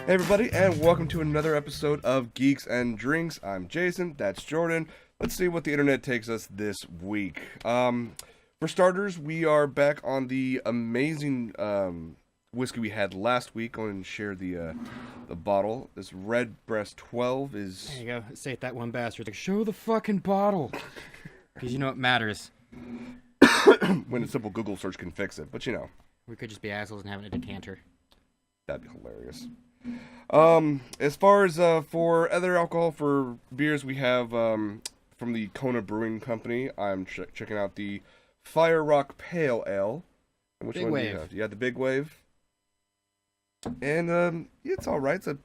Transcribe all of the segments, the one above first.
Hey everybody, and welcome to another episode of Geeks and Drinks. I'm Jason, that's Jordan. Let's see what the internet takes us this week. For starters, we are back on the amazing whiskey we had last week. Go ahead and share the bottle. This Redbreast 12 is... There you go. Say it, that one bastard. Like, show the fucking bottle. Because you know it matters. when a simple Google search can fix it, but you know. We could just be assholes and having a decanter. That'd be hilarious. As far as for other alcohol for beers, we have from the Kona Brewing Company. I'm checking out the Fire Rock Pale Ale. Which Big one Wave. do you have? You have the Big Wave, and it's all right. It's a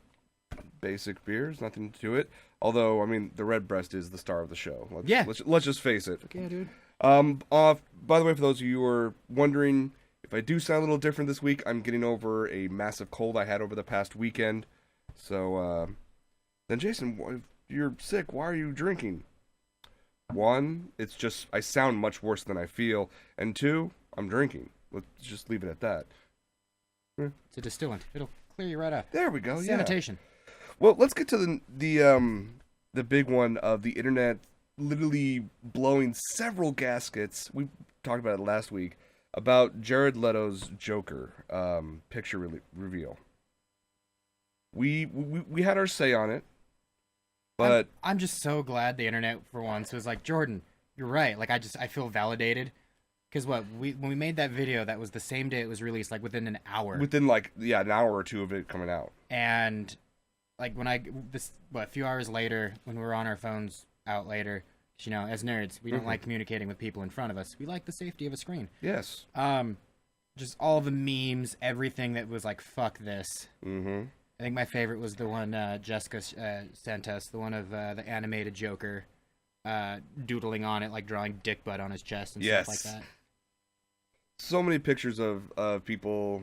basic beer. There's nothing to it. Although, I mean, the Redbreast is the star of the show. Let's just face it. Okay, dude. By the way, for those of you who are wondering, if I do sound a little different this week, I'm getting over a massive cold I had over the past weekend. So, then Jason, if you're sick, why are you drinking? One, it's just, I sound much worse than I feel. And two, I'm drinking. Let's just leave it at that. It's a distillant. It'll clear you right up. There we go, Sanitation. yeah. Well, let's get to the big one of the internet literally blowing several gaskets. We talked about it last week. About Jared Leto's Joker picture reveal. We had our say on it, but I'm just so glad the internet for once was like, Jordan, you're right. Like, I feel validated. Because when we made that video, that was the same day it was released, like within an hour. Within an hour or two of it coming out. And like a few hours later, when we were on our phones out later, you know, as nerds, we don't like communicating with people in front of us. We like the safety of a screen. Yes. Just all the memes, everything that was like, fuck this. Mm-hmm. I think my favorite was the one Jessica sent us, the one of the animated Joker doodling on it, like drawing dick butt on his chest and stuff like that. So many pictures of people,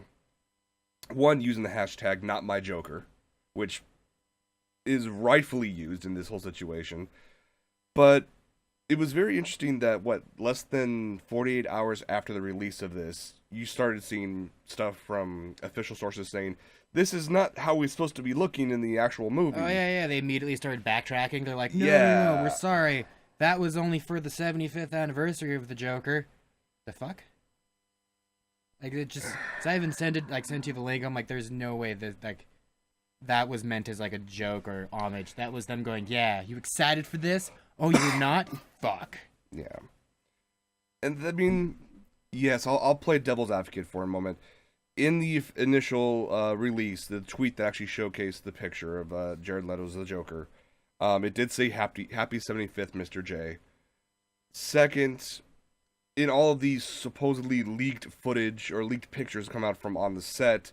one, using the hashtag #NotMyJoker, which is rightfully used in this whole situation. But it was very interesting that, less than 48 hours after the release of this, you started seeing stuff from official sources saying, this is not how we're supposed to be looking in the actual movie. Oh, yeah. They immediately started backtracking. They're like, no, we're sorry. That was only for the 75th anniversary of the Joker. The fuck? Like, it just... So I even sent you the link. I'm like, there's no way that, like, that was meant as, like, a joke or homage. That was them going, yeah, you excited for this? Oh, you're not? Fuck. Yeah. And, I mean, yes, I'll play devil's advocate for a moment. In the initial release, the tweet that actually showcased the picture of Jared Leto's The Joker, it did say happy 75th, Mr. J. Second, in all of these supposedly leaked footage or leaked pictures come out from on the set,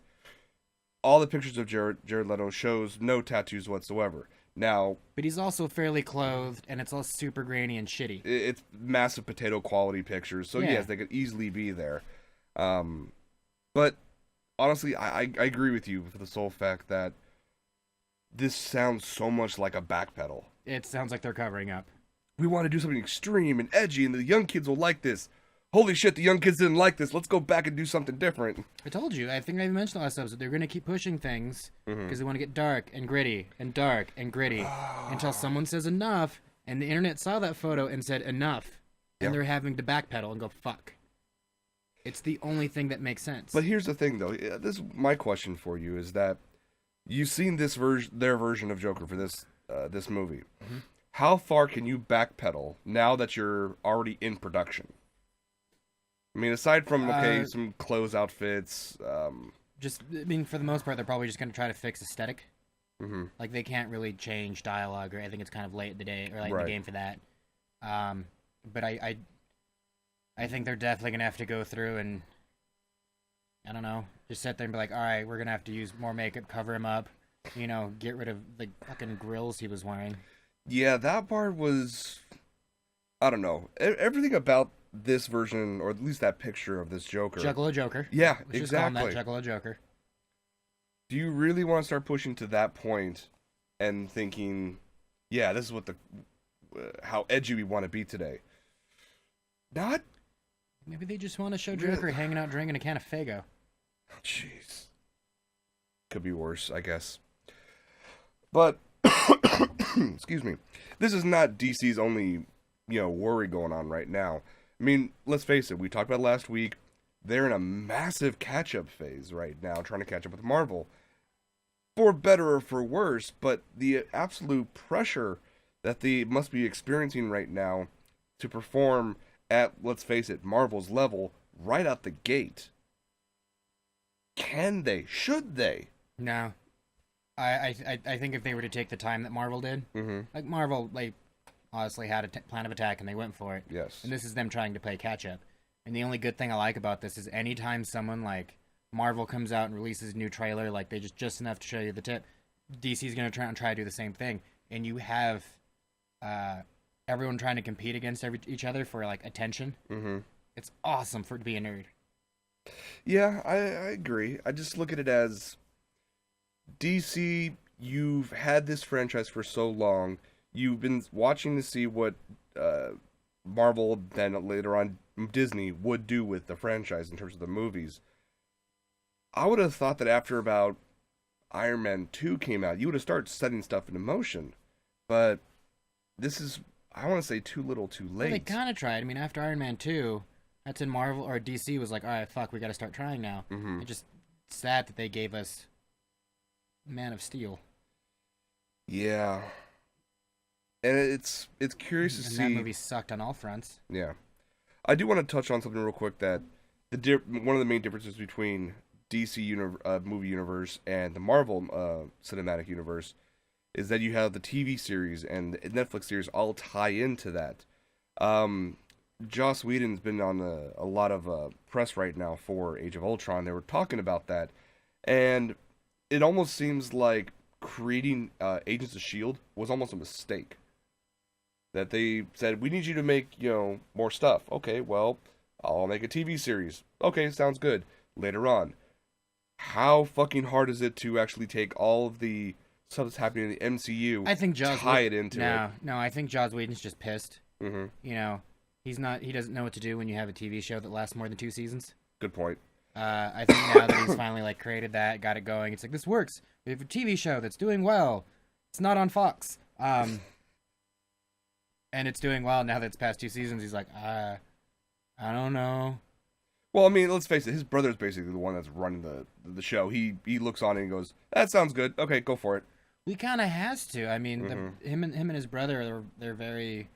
all the pictures of Jared Leto shows no tattoos whatsoever. Now, but he's also fairly clothed, and it's all super grainy and shitty. It's massive potato quality pictures, so yeah. Yes, they could easily be there. But honestly, I agree with you for the sole fact that this sounds so much like a backpedal. It sounds like they're covering up. We want to do something extreme and edgy, and the young kids will like this. Holy shit, the young kids didn't like this. Let's go back and do something different. I told you. I think I mentioned last episode. They're going to keep pushing things because they want to get dark and gritty and dark and gritty until someone says enough, and the internet saw that photo and said enough, and they're having to backpedal and go, fuck. It's the only thing that makes sense. But here's the thing, though. My question for you is that you've seen their version of Joker for this movie. Mm-hmm. How far can you backpedal now that you're already in production? I mean, aside from, some clothes outfits... for the most part, they're probably just going to try to fix aesthetic. Mm-hmm. Like, they can't really change dialogue, or I think it's kind of late in the day, or late in the game for that. But I think they're definitely going to have to go through and, I don't know, just sit there and be like, all right, we're going to have to use more makeup, cover him up, get rid of the fucking grills he was wearing. Yeah, that part was, I don't know. Everything about this version, or at least that picture of this Joker. Juggalo Joker. Yeah, Let's exactly. just call him that, Juggalo Joker. Do you really want to start pushing to that point and thinking, yeah, this is what how edgy we want to be today? Not. Maybe they just want to show Joker hanging out drinking a can of Faygo. Jeez. Could be worse, I guess. But excuse me, this is not DC's only worry going on right now. I mean, let's face it. We talked about last week. They're in a massive catch-up phase right now, trying to catch up with Marvel, for better or for worse. But the absolute pressure that they must be experiencing right now to perform at, let's face it, Marvel's level right out the gate. Can they? Should they? No. I think if they were to take the time that Marvel did, like Marvel, like honestly had a plan of attack and they went for it. Yes. And this is them trying to play catch up. And the only good thing I like about this is anytime someone like Marvel comes out and releases a new trailer, like they just enough to show you the tip, DC's gonna try to do the same thing, and you have everyone trying to compete against each other for like attention. It's awesome to be a nerd. Yeah, I agree. I just look at it as DC. You've had this franchise for so long. You've been watching to see what Marvel, then later on Disney, would do with the franchise in terms of the movies. I would have thought that after about Iron Man 2 came out, you would have started setting stuff into motion. But this is, I want to say, too little too late. Well, they kind of tried. I mean, after Iron Man 2, that's when Marvel or DC was like, all right, fuck, we got to start trying now. It's just sad that they gave us Man of Steel. Yeah. And it's curious to see. And that movie sucked on all fronts. Yeah. I do want to touch on something real quick that one of the main differences between DC movie universe and the Marvel cinematic universe is that you have the TV series and the Netflix series all tie into that. Joss Whedon's been on a lot of press right now for Age of Ultron. They were talking about that, and it almost seems like creating Agents of S.H.I.E.L.D. was almost a mistake. That they said, we need you to make, more stuff. Okay, well, I'll make a TV series. Okay, sounds good. Later on, how fucking hard is it to actually take all of the stuff that's happening in the MCU, I think tie it into it? No, I think Joss Whedon's just pissed. Mm-hmm. He doesn't know what to do when you have a TV show that lasts more than 2 seasons. Good point. I think now that he's finally created that, got it going, it's like, this works. We have a TV show that's doing well. It's not on Fox. And it's doing well now that it's past 2 seasons. He's like, I don't know. Well, I mean, let's face it. His brother's basically the one that's running the show. He looks on it and goes, that sounds good. Okay, go for it. He kind of has to. I mean, him and his brother, they're very...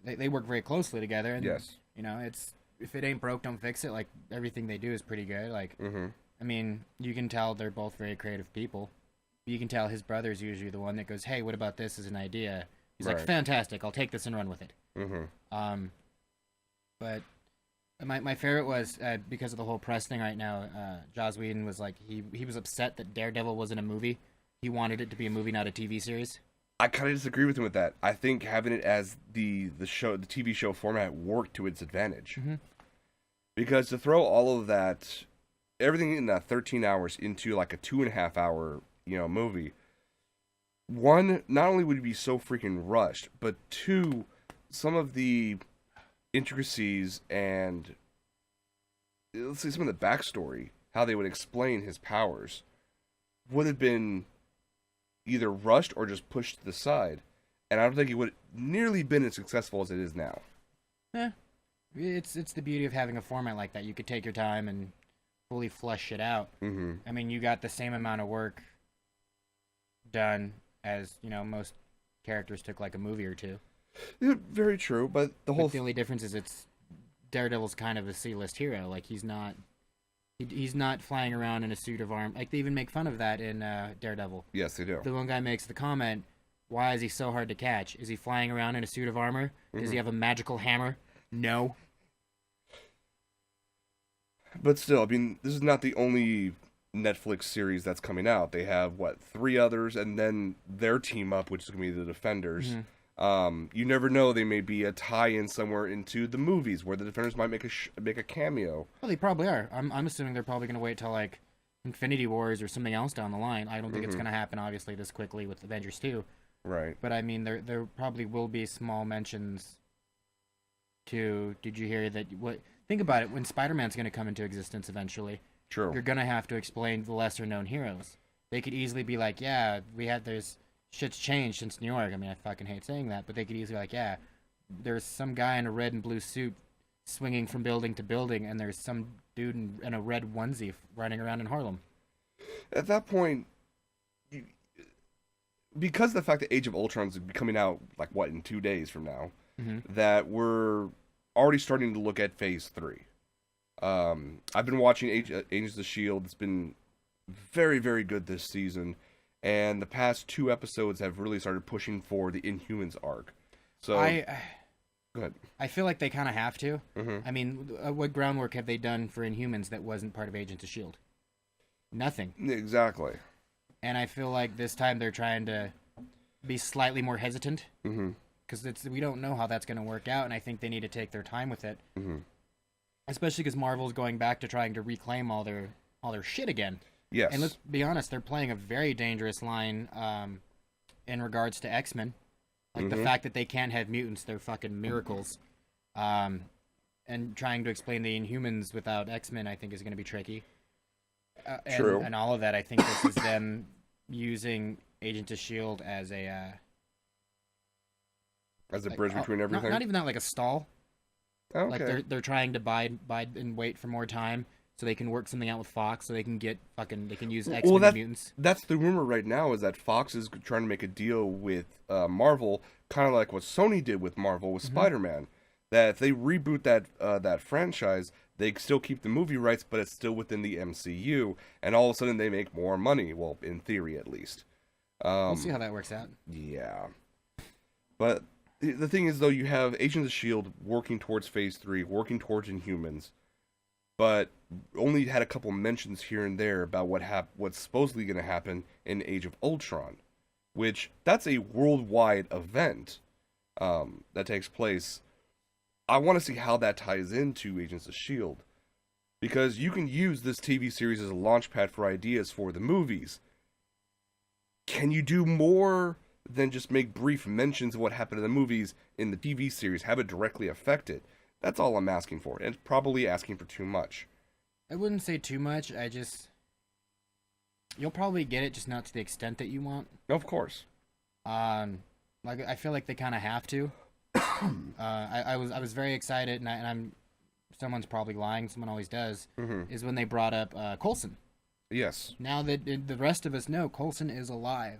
They work very closely together. And, yes. It's... If it ain't broke, don't fix it. Like, everything they do is pretty good. Like, I mean, you can tell they're both very creative people. You can tell his brother's usually the one that goes, hey, what about this as an idea? He's like, fantastic, I'll take this and run with it. But my favorite was, because of the whole press thing right now, Joss Whedon was like, he was upset that Daredevil wasn't a movie. He wanted it to be a movie, not a TV series. I kind of disagree with him with that. I think having it as the TV show format worked to its advantage. Because to throw all of that, everything in that 13 hours into like a 2.5 hour, movie, one, not only would it be so freaking rushed, but two, some of the intricacies and, let's say, some of the backstory, how they would explain his powers, would have been either rushed or just pushed to the side. And I don't think it would nearly been as successful as it is now. Yeah. It's the beauty of having a format like that. You could take your time and fully flesh it out. I mean, you got the same amount of work done as, most characters took like a movie or two. Yeah, very true, but the only difference is Daredevil's kind of a C-list hero. Like, he's not flying around in a suit of armor. Like, they even make fun of that in Daredevil. Yes, they do. The one guy makes the comment, why is he so hard to catch? Is he flying around in a suit of armor? Does he have a magical hammer? No. But still, I mean, this is not the only Netflix series that's coming out. They have, 3 others, and then their team up, which is going to be the Defenders. You never know, they may be a tie-in somewhere into the movies, where the Defenders might make a cameo. Well, they probably are. I'm assuming they're probably going to wait till, like, Infinity Wars or something else down the line. I don't think it's going to happen, obviously, this quickly with Avengers 2. Right. But, I mean, there probably will be small mentions to... Did you hear that... Think about it, when Spider-Man's going to come into existence eventually, True. You're going to have to explain the lesser-known heroes. They could easily be like, yeah, there's shit's changed since New York. I mean, I fucking hate saying that, but they could easily be like, yeah, there's some guy in a red and blue suit swinging from building to building, and there's some dude in a red onesie running around in Harlem. At that point, because of the fact that Age of Ultron is coming out, like, what, in 2 days from now, that we're already starting to look at Phase 3. I've been watching Agents of S.H.I.E.L.D. It's been very, very good this season, and the past 2 episodes have really started pushing for the Inhumans arc. So, go ahead. I feel like they kind of have to. I mean, what groundwork have they done for Inhumans that wasn't part of Agents of S.H.I.E.L.D.? Nothing. Exactly. And I feel like this time they're trying to be slightly more hesitant. Because we don't know how that's going to work out, and I think they need to take their time with it. Especially because Marvel's going back to trying to reclaim all their shit again. Yes. And let's be honest, they're playing a very dangerous line in regards to X-Men. Like the fact that they can't have mutants, they're fucking miracles. And trying to explain the Inhumans without X-Men, I think, is going to be tricky. True. And all of that, I think this is them using Agents of S.H.I.E.L.D. as a bridge between everything? Not even that, like a stall. Okay. Like they're trying to bide and wait for more time so they can work something out with Fox so they can use X-Men and mutants. That's the rumor right now, is that Fox is trying to make a deal with Marvel, kind of like what Sony did with Marvel with Spider-Man. That if they reboot that franchise, they still keep the movie rights, but it's still within the MCU, and all of a sudden they make more money. Well, in theory, at least. We'll see how that works out. Yeah. But the thing is, though, you have Agents of S.H.I.E.L.D. working towards Phase 3, working towards Inhumans, but only had a couple mentions here and there about what's supposedly going to happen in Age of Ultron, which, that's a worldwide event that takes place. I want to see how that ties into Agents of S.H.I.E.L.D., because you can use this TV series as a launchpad for ideas for the movies. Can you do more than just make brief mentions of what happened in the movies in the TV series, have it directly affect it? That's all I'm asking for, and it's probably asking for too much. I wouldn't say too much. You'll probably get it, just not to the extent that you want. Of course. I feel like they kind of have to. I was very excited, and someone's probably lying. Someone always does. Is when they brought up Coulson. Yes. Now that the rest of us know, Coulson is alive.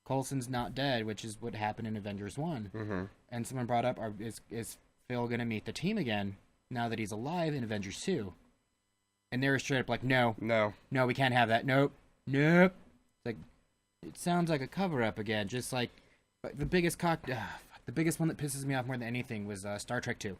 Coulson's not dead, which is what happened in Avengers 1. And someone brought up, is Phil going to meet the team again now that he's alive in Avengers 2? And they were straight up like, no, we can't have that. Nope. It's like, it sounds like a cover-up again. Just like, the biggest the biggest one that pisses me off more than anything was Star Trek 2.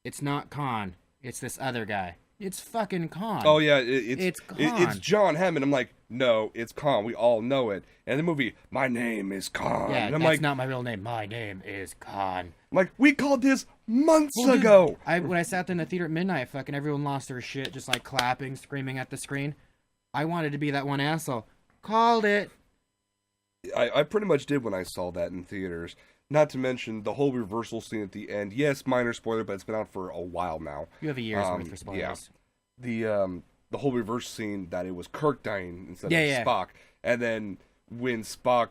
It's not Khan. It's this other guy. It's fucking Khan. Oh, yeah. It's Khan. It's John Hammond. I'm like, no, it's Khan. We all know it. And the movie, my name is Khan. Yeah, and I'm that's like, not my real name. My name is Khan. I'm like, we called this months ago. Dude, when I sat there in the theater at midnight, fucking everyone lost their shit, just like clapping, screaming at the screen. I wanted to be that one asshole. Called it. I pretty much did when I saw that in theaters. Not to mention the whole reversal scene at the end. Yes, minor spoiler, but it's been out for a while now. You have a year's worth for spoilers. Yeah. The whole reverse scene that it was Kirk dying instead of Spock. And then when Spock,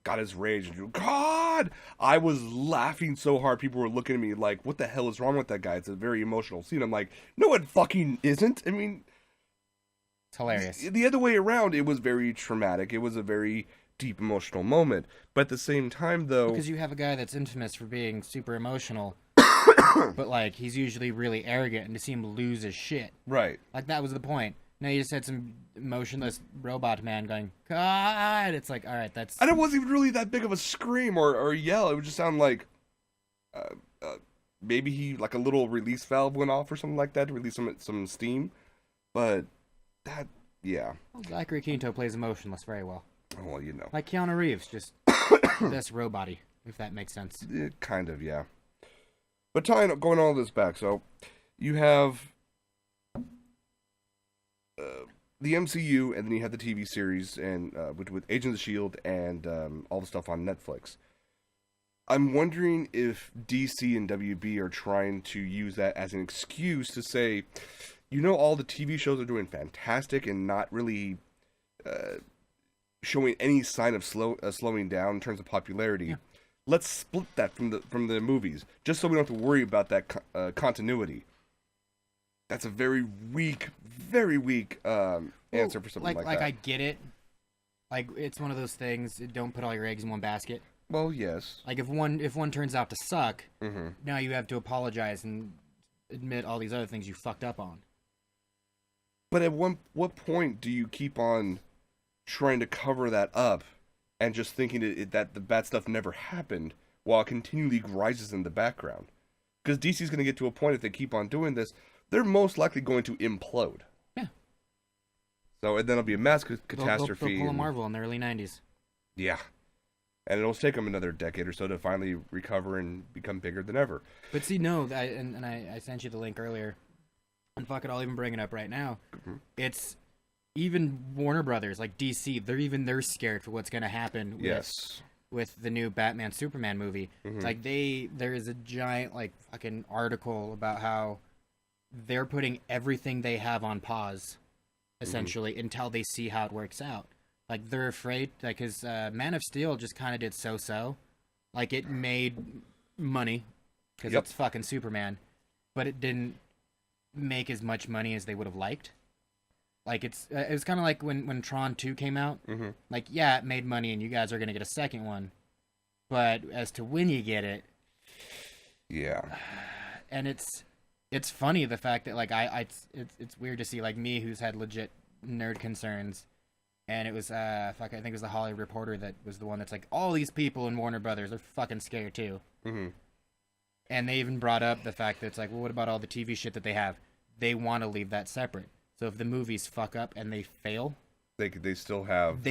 got his rage and God, I was laughing so hard. People were looking at me like, what the hell is wrong with that guy? It's a very emotional scene. I'm like, no, it fucking isn't. I mean, it's hilarious. The other way around, it was very traumatic. It was a very deep emotional moment. But at the same time, though, because you have a guy that's infamous for being super emotional, but like he's usually really arrogant, and to see him lose his shit, right? Like that was the point. Now you just had some emotionless robot man going, God! It's like, all right, that's. And it wasn't even really that big of a scream or yell. It would just sound like, maybe he like a little release valve went off or something like that to release some steam. But that, yeah. Well, Zachary Quinto plays emotionless very well. Well, like Keanu Reeves, just this robot-y, if that makes sense. Kind of, yeah. But going all this back, so you have the MCU, and then you have the TV series, and with Agents of S.H.I.E.L.D. and all the stuff on Netflix. I'm wondering if DC and WB are trying to use that as an excuse to say, all the TV shows are doing fantastic and not really showing any sign of slowing down in terms of popularity. Yeah. Let's split that from the movies, just so we don't have to worry about that continuity. That's a very weak answer for something like that. I get it. Like, it's one of those things. Don't put all your eggs in one basket. Well, yes. Like, if one turns out to suck, Mm-hmm. now you have to apologize and admit all these other things you fucked up on. But at what point do you keep on trying to cover that up and just thinking that the bad stuff never happened while it continually rises in the background? Because DC's going to get to a point, if they keep on doing this, they're most likely going to implode. Yeah. So, and then it'll be a mass catastrophe. They'll pull a Marvel in the early 90s. Yeah. And it'll take them another decade or so to finally recover and become bigger than ever. But see, no, I sent you the link earlier. And fuck it, I'll even bring it up right now. Mm-hmm. It's even Warner Brothers, like DC, they're scared for what's going to happen with the new Batman Superman movie. Mm-hmm. It's like there is a giant like fucking article about how they're putting everything they have on pause, essentially, until they see how it works out. Like, they're afraid, like, because Man of Steel just kind of did so-so. Like, it made money, because it's fucking Superman, but it didn't make as much money as they would have liked. Like, it was kind of like when Tron 2 came out. Mm-hmm. Like, yeah, it made money, and you guys are going to get a second one. But as to when you get it... Yeah. And it's funny, the fact that, like, it's weird to see, like, me, who's had legit nerd concerns... And it was, I think it was the Hollywood Reporter that was the one that's like, all these people in Warner Brothers are fucking scared too. Mm-hmm. And they even brought up the fact that it's like, well, what about all the TV shit that they have? They want to leave that separate. So if the movies fuck up and they fail, they still have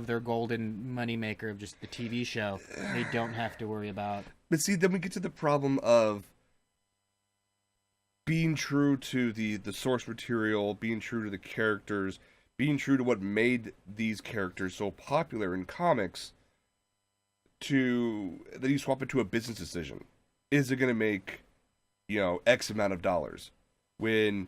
their golden moneymaker of just the TV show. They don't have to worry about. But see, then we get to the problem of being true to the source material, being true to the characters, being true to what made these characters so popular in comics, that you swap it to a business decision. Is it going to make, X amount of dollars? When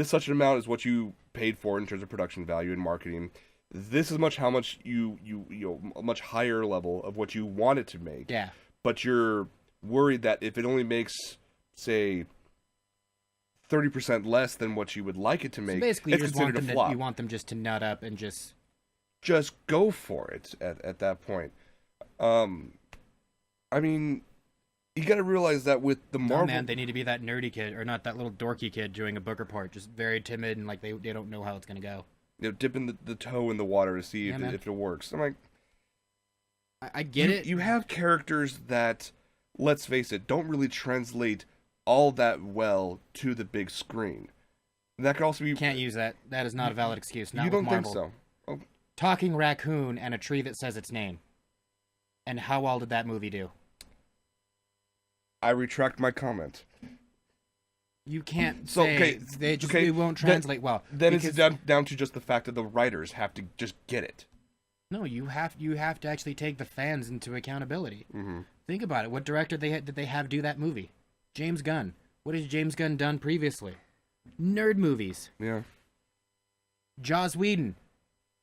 such an amount is what you paid for in terms of production value and marketing, this is how much a much higher level of what you want it to make. Yeah. But you're worried that if it only makes, say, 30% less than what you would like it to make, so basically, it's considered a flop. You want them just to nut up and just go for it at that point. I mean, you got to realize that with the Marvel... Oh, man, they need to be that nerdy kid, or not that little dorky kid doing a book report, just very timid and like they don't know how it's going to go. Dipping the toe in the water to see if it works. I'm like... I get it. You have characters that, let's face it, don't really translate all that well to the big screen. That could also be... Can't use that. That is not a valid excuse. Not you don't with Marvel. think so? Oh. Talking raccoon and a tree that says its name. And how well did that movie do? I retract my comment. You can't say they won't translate well. Then it's down to just the fact that the writers have to just get it. No, you have to actually take the fans into accountability. Mm-hmm. Think about it. What director did they have do that movie? James Gunn. What has James Gunn done previously? Nerd movies. Yeah. Joss Whedon.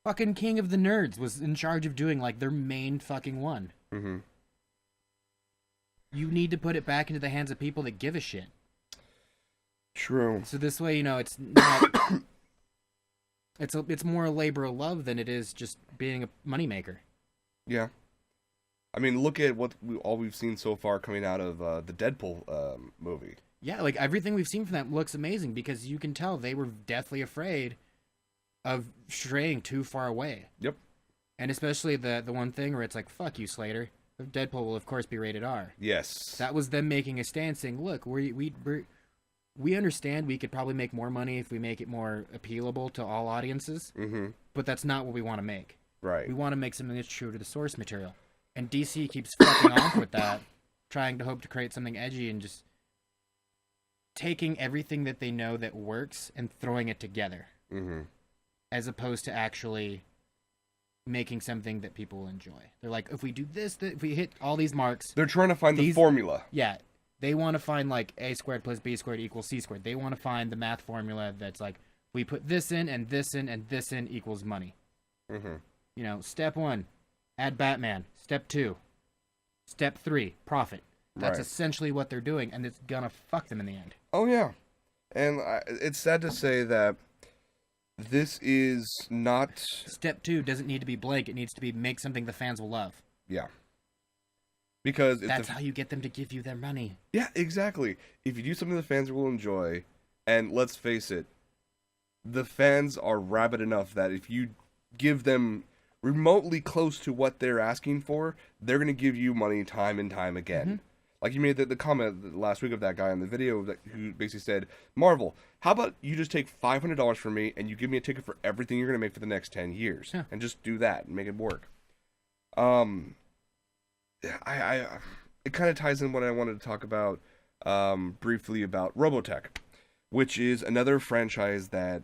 Fucking king of the nerds was in charge of doing like their main fucking one. Mm-hmm. You need to put it back into the hands of people that give a shit. True. So this way, it's not... it's more a labor of love than it is just being a moneymaker. Yeah. I mean, look at all we've seen so far coming out of the Deadpool movie. Yeah, like everything we've seen from that looks amazing because you can tell they were deathly afraid of straying too far away. Yep. And especially the one thing where it's like, fuck you, Slater. Deadpool will, of course, be rated R. Yes. That was them making a stand saying, look, we understand we could probably make more money if we make it more appealable to all audiences, but that's not what we want to make. Right. We want to make something that's true to the source material. And DC keeps fucking off with that, trying to hope to create something edgy and just taking everything that they know that works and throwing it together. As opposed to actually making something that people will enjoy. They're like, if we do this, if we hit all these marks... They're trying to find the formula. Yeah. They want to find, like, A squared plus B squared equals C squared. They want to find the math formula that's like, we put this in, and this in, and this in equals money. Step 1, add Batman. Step 2, Step 3, profit. That's essentially what they're doing, and it's gonna fuck them in the end. Oh, yeah. And it's sad to say that this is not... Step 2 doesn't need to be blank. It needs to be make something the fans will love. Yeah. Because... That's how you get them to give you their money. Yeah, exactly. If you do something the fans will enjoy, and let's face it, the fans are rabid enough that if you give them remotely close to what they're asking for, they're going to give you money time and time again. Mm-hmm. Like you made the comment last week of that guy in the video who basically said, Marvel, how about you just take $500 from me and you give me a ticket for everything you're going to make for the next 10 years. Yeah. And just do that and make it work. It kind of ties in what I wanted to talk about briefly about Robotech, which is another franchise that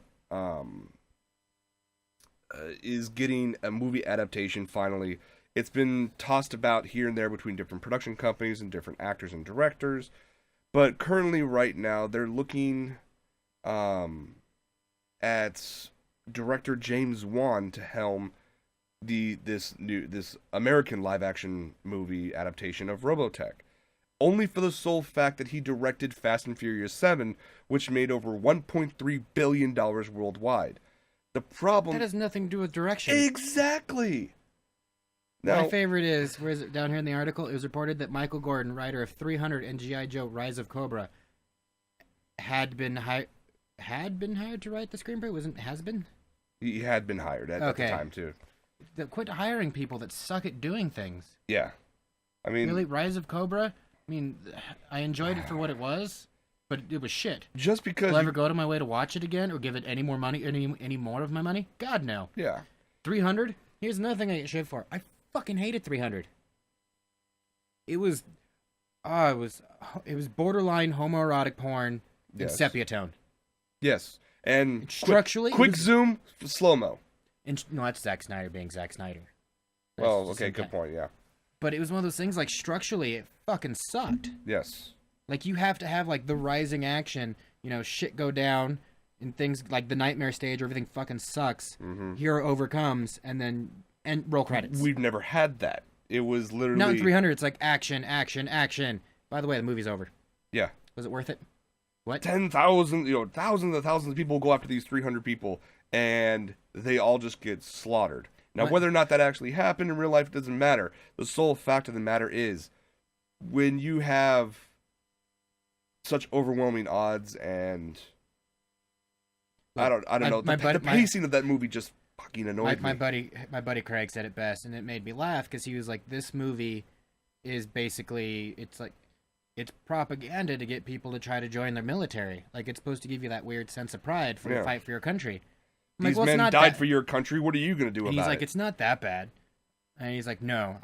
is getting a movie adaptation finally. It's been tossed about here and there between different production companies and different actors and directors. But currently, right now, they're looking at director James Wan to helm this American live-action movie adaptation of Robotech. Only for the sole fact that he directed Fast and Furious 7, which made over $1.3 billion worldwide. The problem... That has nothing to do with direction. Exactly! Now, my favorite is, where is it, down here in the article, it was reported that Michael Gordon, writer of 300 and G.I. Joe Rise of Cobra, had been hired to write the screenplay? Has been? He had been hired at the time, too. Quit hiring people that suck at doing things. Yeah. I mean... Really, Rise of Cobra? I mean, I enjoyed it for what it was, but it was shit. Just because... Will I ever go to my way to watch it again, or give it any more money, any more of my money? God, no. Yeah. 300? Here's another thing I get shit for. I fucking hated 300. It was borderline homoerotic porn in sepia tone. Yes, and structurally, quick zoom, slow mo. No, that's Zack Snyder being Zack Snyder. Well, okay, good point. Yeah, but it was one of those things. Like structurally, it fucking sucked. Yes. Like you have to have like the rising action, shit go down, and things like the nightmare stage where everything fucking sucks. Mm-hmm. Hero overcomes, and roll credits. We've never had that. It was literally... Not in 300, it's like action, action, action. By the way, the movie's over. Yeah. Was it worth it? What? 10,000, thousands and thousands of people go after these 300 people, and they all just get slaughtered. Now, whether or not that actually happened in real life doesn't matter. The sole fact of the matter is, when you have such overwhelming odds and... I don't know. The pacing of that movie just... fucking annoyed me. My buddy Craig said it best, and it made me laugh because he was like, "This movie is basically it's propaganda to get people to try to join their military. Like it's supposed to give you that weird sense of pride for the fight for your country." These men died for your country. What are you gonna do about it? He's like, "It's not that bad," and he's like, "No,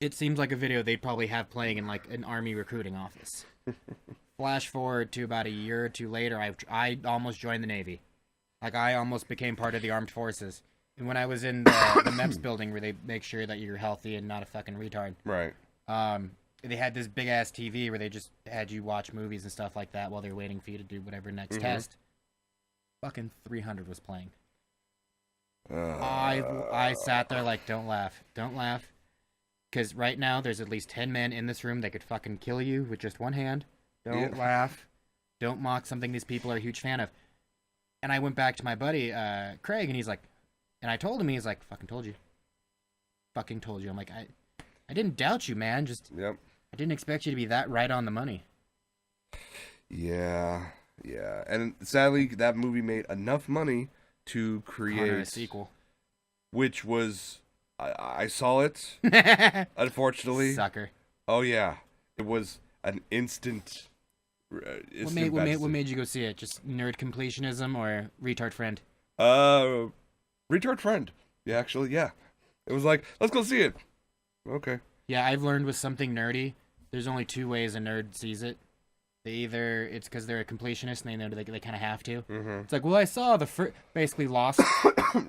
It seems like a video they'd probably have playing in like an army recruiting office." Flash forward to about a year or two later, I almost joined the Navy. Like, I almost became part of the armed forces. And when I was in the MEPS building where they make sure that you're healthy and not a fucking retard. Right. They had this big-ass TV where they just had you watch movies and stuff like that while they were waiting for you to do whatever next test. Fucking 300 was playing. I sat there like, don't laugh. Don't laugh. Because right now, there's at least 10 men in this room that could fucking kill you with just one hand. Don't laugh. Don't mock something these people are a huge fan of. And I went back to my buddy, Craig, and he's like, and I told him, he's like, fucking told you. Fucking told you. I'm like, I didn't doubt you, man. Just, I didn't expect you to be that right on the money. Yeah. And sadly, that movie made enough money to create a sequel. Which was, I saw it, unfortunately. Sucker. Oh, yeah. It was an instant... What made you go see it? Just nerd completionism or retard friend? Retard friend. Yeah, actually, yeah. It was like, let's go see it. Okay. Yeah, I've learned with something nerdy, there's only two ways a nerd sees it. It's because they're a completionist and they know they kind of have to. Mm-hmm. It's like, well, I saw the basically Lost.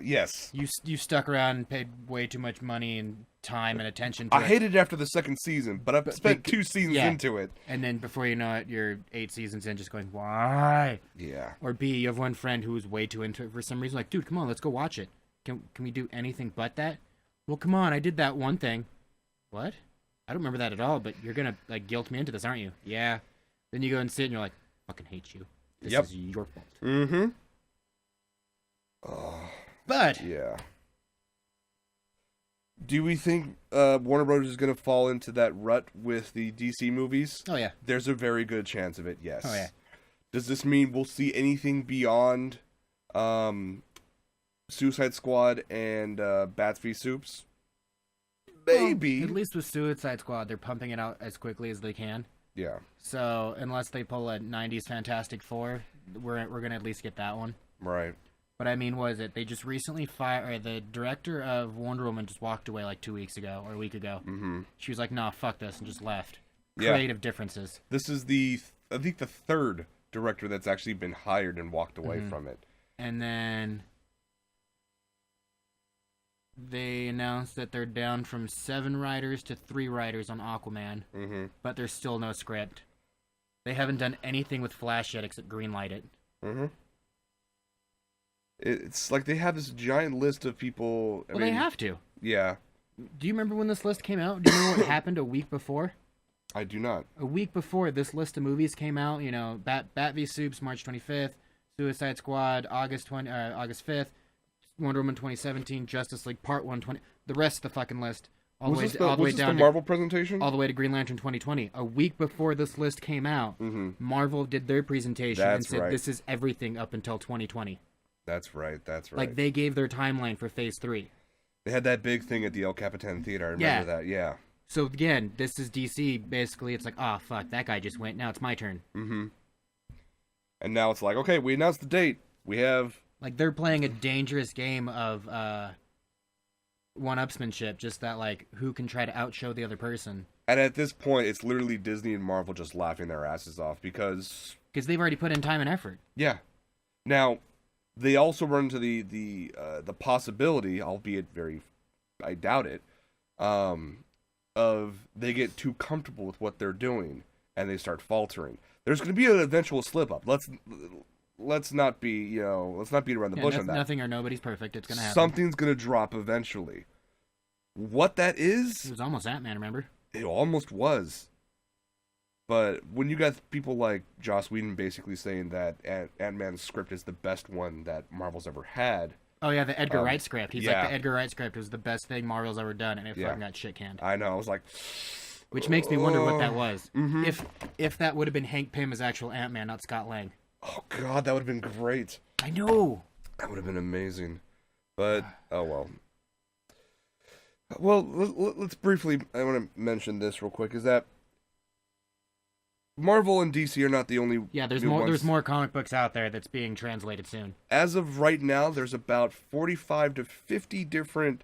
Yes. You stuck around and paid way too much money and time and attention to it. I hated it after the second season, but I've spent 2 seasons into it. And then before you know it, you're 8 seasons in just going, why? Yeah. Or B, you have one friend who's way too into it for some reason. Like, dude, come on, let's go watch it. can we do anything but that? Well, come on, I did that one thing. What? I don't remember that at all, but you're gonna like guilt me into this, aren't you? Yeah. Then you go and sit and you're like, fucking hate you. This is your fault. Mm-hmm. But yeah. Do we think Warner Bros. Is going to fall into that rut with the DC movies? Oh, yeah. There's a very good chance of it, yes. Oh, yeah. Does this mean we'll see anything beyond Suicide Squad and Bats v Soups? Maybe. Well, at least with Suicide Squad, they're pumping it out as quickly as they can. Yeah. So, unless they pull a 90s Fantastic Four, we're going to at least get that one. Right. But I mean, was it? They just recently fired... the director of Wonder Woman just walked away like 2 weeks ago, or a week ago. Mm-hmm. She was like, nah, fuck this, and just left. Yeah. Creative differences. This is I think the third director that's actually been hired and walked away from it. And then they announced that they're down from 7 writers to 3 writers on Aquaman. Mm-hmm. But there's still no script. They haven't done anything with Flash yet except greenlight it. Mm-hmm. It's like they have this giant list of people. They have to. Yeah. Do you remember when this list came out? Do you remember what happened a week before? I do not. A week before this list of movies came out, you know, Bat v Soups, March 25th, Suicide Squad, August 5th, Wonder Woman 2017, Justice League Part 1, the rest of the fucking list. All the way down the Marvel presentation? All the way to Green Lantern 2020. A week before this list came out, Marvel did their presentation and said this is everything up until 2020. That's right. Like, they gave their timeline for Phase 3. They had that big thing at the El Capitan Theater. I remember that, yeah. So, again, this is DC. Basically, it's like, oh, fuck, that guy just went. Now it's my turn. Mm-hmm. And now it's like, okay, we announced the date. We have... Like, they're playing a dangerous game of one-upsmanship. Just that, like, who can try to outshow the other person. And at this point, it's literally Disney and Marvel just laughing their asses off because... Because they've already put in time and effort. Yeah. Now... They also run into the possibility, albeit I doubt it, of they get too comfortable with what they're doing and they start faltering. There's going to be an eventual slip up. Let's not be around the bush on that. Nothing or nobody's perfect. It's going to happen. Something's going to drop eventually. What that is? It was almost Ant-Man, remember? It almost was. But when you got people like Joss Whedon basically saying that Ant-Man's script is the best one that Marvel's ever had. Oh, yeah, the Edgar Wright script. He's like, the Edgar Wright script was the best thing Marvel's ever done, and it fucking got shit-canned. I know. I was like... Which makes me wonder what that was. Mm-hmm. If that would have been Hank Pym as actual Ant-Man, not Scott Lang. Oh, God, that would have been great. I know. That would have been amazing. But, oh, well. Well, let's briefly... I want to mention this real quick, is that Marvel and DC are not the only there's more. There's more comic books out there that's being translated soon. As of right now, there's about 45 to 50 different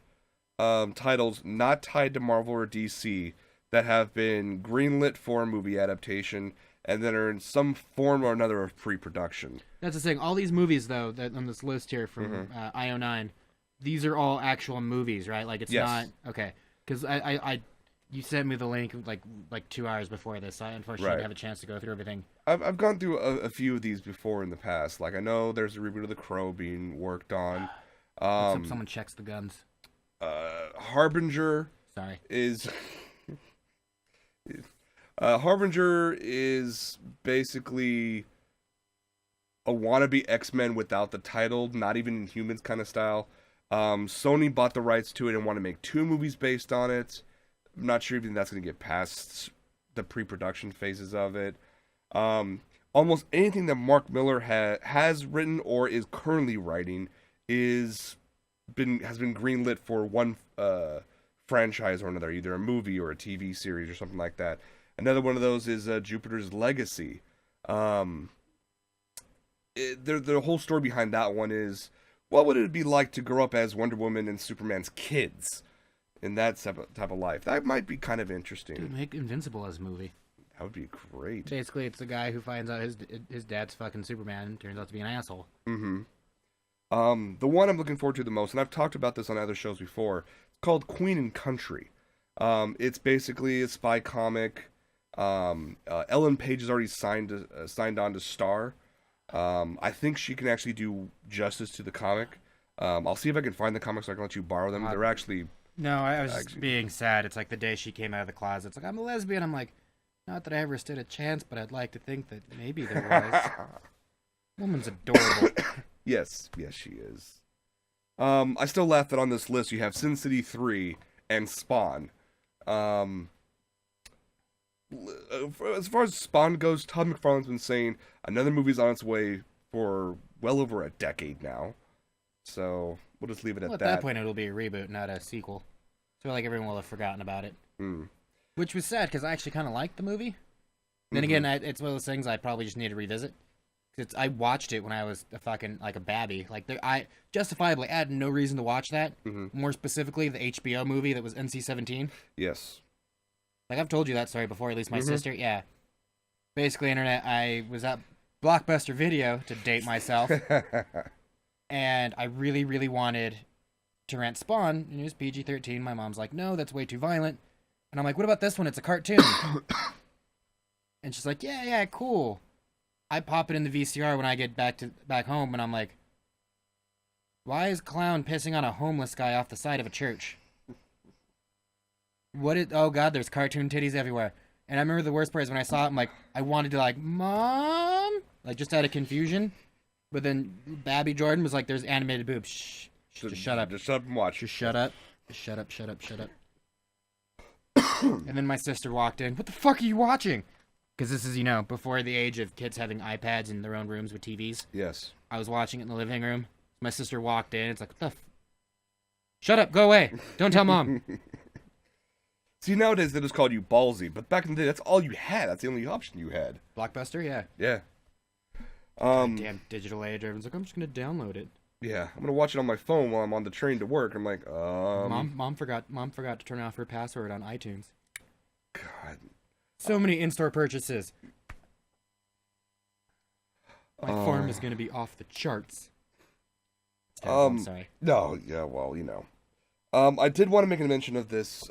titles not tied to Marvel or DC that have been greenlit for a movie adaptation and that are in some form or another of pre-production. That's the thing. All these movies, though, that on this list here from IO9, these are all actual movies, right? Like it's not okay. Because you sent me the link like 2 hours before this. So I unfortunately didn't have a chance to go through everything. I've gone through a few of these before in the past. Like I know there's a reboot of The Crow being worked on. Someone checks the guns. Harbinger. Sorry. Is Harbinger is basically a wannabe X-Men without the title, not even Inhumans kind of style. Sony bought the rights to it and want to make 2 movies based on it. I'm not sure even that's going to get past the pre-production phases of it. Almost anything that Mark Miller has written or is currently writing has been greenlit for one franchise or another, either a movie or a TV series or something like that. Another one of those is Jupiter's Legacy. The whole story behind that one is, what would it be like to grow up as Wonder Woman and Superman's kids in that type of life? That might be kind of interesting. Dude, make Invincible as a movie. That would be great. Basically, it's the guy who finds out his dad's fucking Superman and turns out to be an asshole. Mm-hmm. The one I'm looking forward to the most, and I've talked about this on other shows before, it's called Queen and Country. It's basically a spy comic. Ellen Page has already signed on to star. I think she can actually do justice to the comic. I'll see if I can find the comics so I can let you borrow them. They're actually... No, I was just being sad. It's like the day she came out of the closet. It's like, I'm a lesbian. I'm like, not that I ever stood a chance, but I'd like to think that maybe there was. Woman's adorable. Yes, she is. I still laugh that on this list you have Sin City 3 and Spawn. As far as Spawn goes, Todd McFarlane's been saying another movie's on its way for well over a decade now. So we'll just leave it at that. At that point, it'll be a reboot, not a sequel. So I feel like everyone will have forgotten about it. Which was sad, because I actually kind of liked the movie. Then again, it's one of those things I probably just need to revisit. I watched it when I was a babby. Like, I justifiably had no reason to watch that. More specifically, the HBO movie that was NC-17. Yes. Like, I've told you that story before, at least my sister. Yeah. Basically, internet, I was at Blockbuster Video, to date myself. And I really, really wanted to rent Spawn. And it was PG-13. My mom's like, no, that's way too violent. And I'm like, what about this one? It's a cartoon. And she's like, yeah, cool. I pop it in the VCR when I get back home, and I'm like, why is Clown pissing on a homeless guy off the side of a church? Oh god, there's cartoon titties everywhere. And I remember the worst part is when I saw it, I'm like, I wanted to like, Mom? Like, just out of confusion. But then Babby Jordan was like, there's animated boobs. Shh. Just shut up. Just shut up and watch. Just shut up. Just shut up. And then my sister walked in. What the fuck are you watching? Because this is, before the age of kids having iPads in their own rooms with TVs. Yes. I was watching it in the living room. My sister walked in. It's like, what the shut up. Go away. Don't tell Mom. See, nowadays they just called you ballsy, but back in the day, that's all you had. That's the only option you had. Blockbuster, yeah. Yeah. Damn digital age. Everyone's like, I'm just going to download it. Yeah, I'm gonna watch it on my phone while I'm on the train to work. I'm like, Mom forgot to turn off her password on iTunes. God. So many in-store purchases. My farm is gonna be off the charts. I'm sorry. No, yeah, well, I did want to make a mention of this.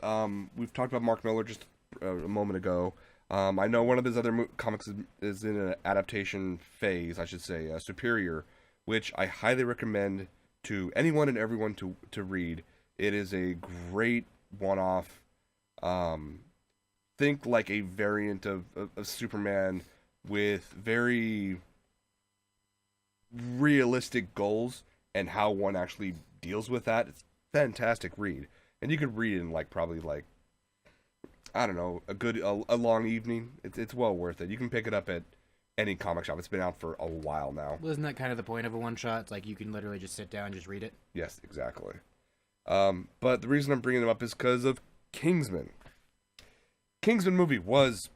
We've talked about Mark Miller just a moment ago. I know one of his other comics is in an adaptation phase, I should say, Superior, which I highly recommend to anyone and everyone to read. It is a great one-off. Think like a variant of Superman with very realistic goals and how one actually deals with that. It's a fantastic read. And you could read it in probably I don't know, a long evening. It's well worth it. You can pick it up at any comic shop. It's been out for a while now. Well, isn't that kind of the point of a one-shot? It's like you can literally just sit down and just read it. Yes, exactly. But the reason I'm bringing them up is because of Kingsman. Kingsman movie was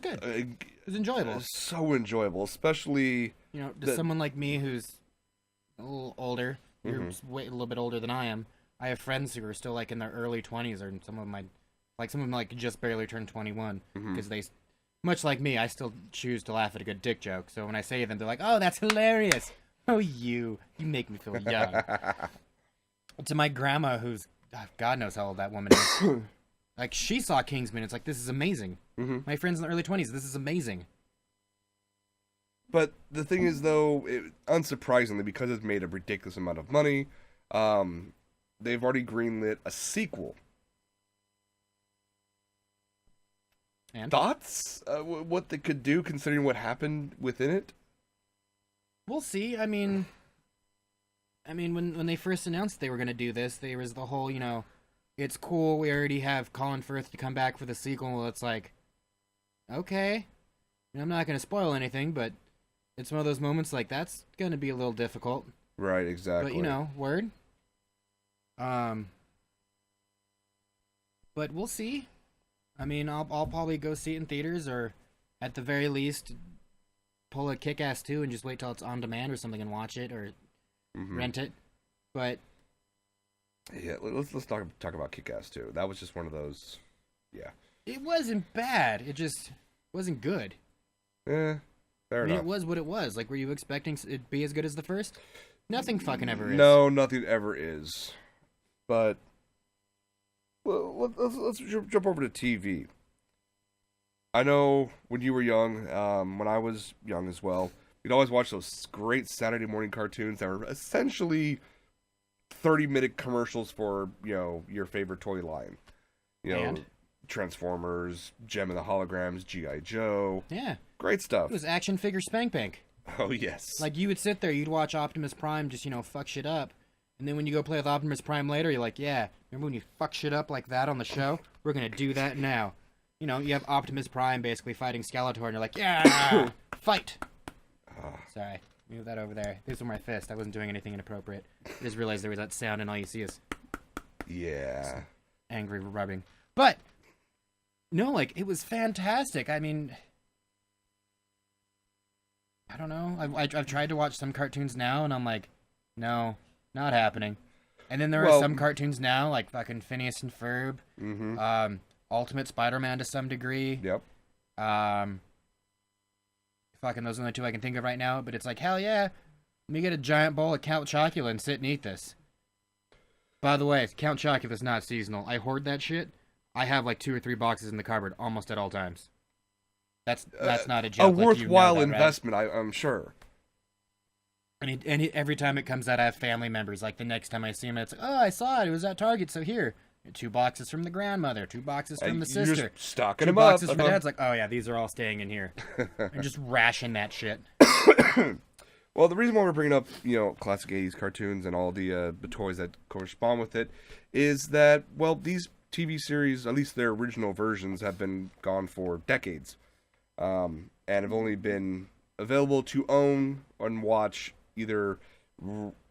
good. It was enjoyable. So enjoyable, especially to someone like me who's a little older. You're a little bit older than I am. I have friends who are still in their early 20s, or some of them just barely turned 21 because they. Much like me, I still choose to laugh at a good dick joke. So when I say them, they're like, "Oh, that's hilarious." Oh, you make me feel young. To my grandma, who's God knows how old that woman is, she saw Kingsman. It's like, this is amazing. My friends in the early 20s, this is amazing. But the thing is, though, unsurprisingly, because it's made a ridiculous amount of money, they've already greenlit a sequel. And? Thoughts? What they could do, considering what happened within it? We'll see. I mean, when they first announced they were going to do this, there was the whole, it's cool, we already have Colin Firth to come back for the sequel. Well, it's like, okay. I'm not going to spoil anything, but it's one of those moments that's going to be a little difficult. Right, exactly. But, word. But we'll see. I'll probably go see it in theaters, or at the very least, pull a Kick-Ass 2 and just wait till it's on demand or something and watch it, or rent it. But yeah, let's talk about Kick-Ass 2. That was just one of those. Yeah, it wasn't bad. It just wasn't good. Fair enough. It was what it was. Were you expecting it to be as good as the first? Nothing fucking ever is. No, nothing ever is. But well, let's jump over to TV. I know when you were young, when I was young as well, You'd always watch those great Saturday morning cartoons that were essentially 30-minute commercials for, your favorite toy line. Transformers, Gem and the Holograms, G.I. Joe. Yeah. Great stuff. It was action figure spank bank. Oh, yes. Like, you would sit there, you'd watch Optimus Prime just, fuck shit up. And then when you go play with Optimus Prime later, you're like, yeah, remember when you fuck shit up like that on the show? We're gonna do that now. You have Optimus Prime basically fighting Skeletor, and you're like, yeah, fight! Sorry, move that over there. These were my fists. I wasn't doing anything inappropriate. I just realized there was that sound, and all you see is... Yeah. Angry rubbing. But, no, like, it was fantastic. I mean... I don't know. I've tried to watch some cartoons now, and I'm like, no, not happening. And then there are some cartoons now, like fucking Phineas and Ferb, Ultimate Spider-Man to some degree. Yep. Fucking those are the two I can think of right now. But it's like, hell yeah, let me get a giant bowl of Count Chocula and sit and eat this. By the way, Count Chocula is not seasonal. I hoard that shit. I have like 2 or 3 boxes in the cupboard almost at all times. That's not a joke. A worthwhile investment, right? I'm sure. And every time it comes out, I have family members. Like, the next time I see him, it's like, oh, I saw it. It was at Target, so here. 2 boxes from the grandmother. 2 boxes from the sister. You're just stocking 2 them up. boxes from dad's. Like, oh, yeah, these are all staying in here. And just ration that shit. Well, the reason why we're bringing up, classic 80s cartoons and all the toys that correspond with it is that, well, these TV series, at least their original versions, have been gone for decades. And have only been available to own and watch either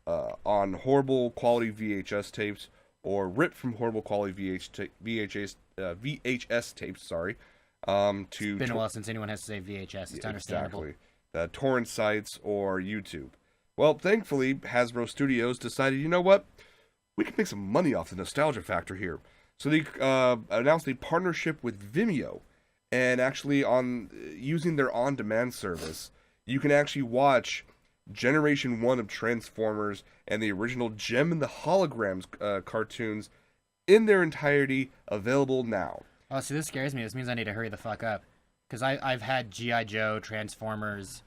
on horrible quality VHS tapes or ripped from horrible quality VHS tapes. Sorry. It's been a while since anyone has to say VHS. It's understandable. Exactly. The torrent sites or YouTube. Well, thankfully, Hasbro Studios decided, you know what? We can make some money off the nostalgia factor here. So they announced a partnership with Vimeo. And actually, using their on-demand service, you can actually watch Generation 1 of Transformers and the original Gem and the Holograms cartoons in their entirety, available now. Oh, see, this scares me. This means I need to hurry the fuck up. Because I've had G.I. Joe, Transformers,